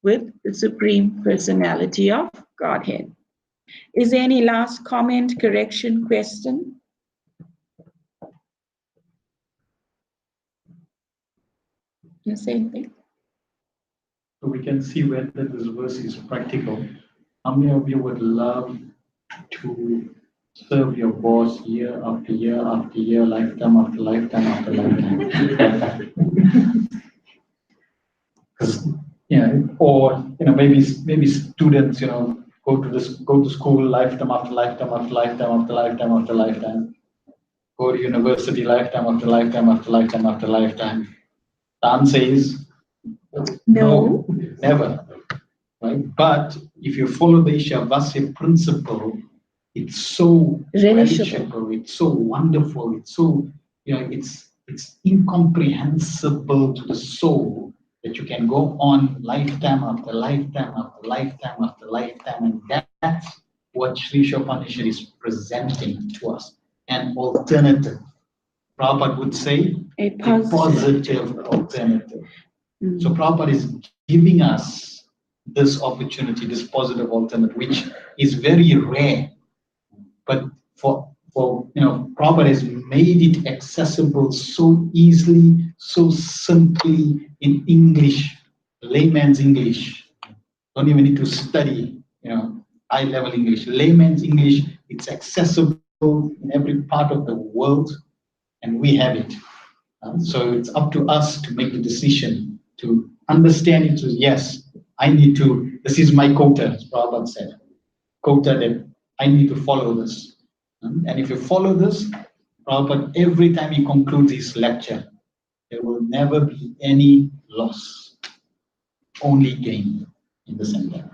with the Supreme Personality of Godhead. Is there any last comment, correction, question? You say anything? So we can see whether this verse is practical. How many of you would love to serve your boss year after year after year, lifetime after lifetime after lifetime? Because or maybe students go to school lifetime after lifetime after lifetime after lifetime after lifetime. Go to university lifetime after lifetime after lifetime after lifetime. The answer is no, never. Right? But if you follow the Isha Basha principle, it's so relishable, it's so wonderful, it's so it's incomprehensible to the soul that you can go on lifetime after lifetime after lifetime after lifetime, and that's what Sri Isopanishad is presenting to us. An alternative. Prabhupada would say a positive alternative. So Prabhupada is giving us this opportunity, this positive alternative, which is very rare. But for Prabhupada has made it accessible so easily, so simply in English, layman's English. Don't even need to study, high-level English. Layman's English, it's accessible in every part of the world, and we have it. So it's up to us to make the decision to understand it. So yes, this is my quota, as Prabhupada said, quota that I need to follow this. And if you follow this, Prabhupada, every time he concludes his lecture, there will never be any loss, only gain in the center.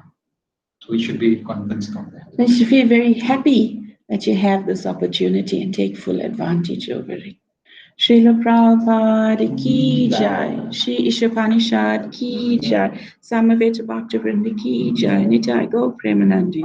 So we should be convinced of that. You should feel very happy that you have this opportunity and take full advantage over it. Srila Prabhupada ki jai, Shri Isopanisad ki jai, Samaveta Bhakta Vrinda ki jai, Nitai Go Premanandi.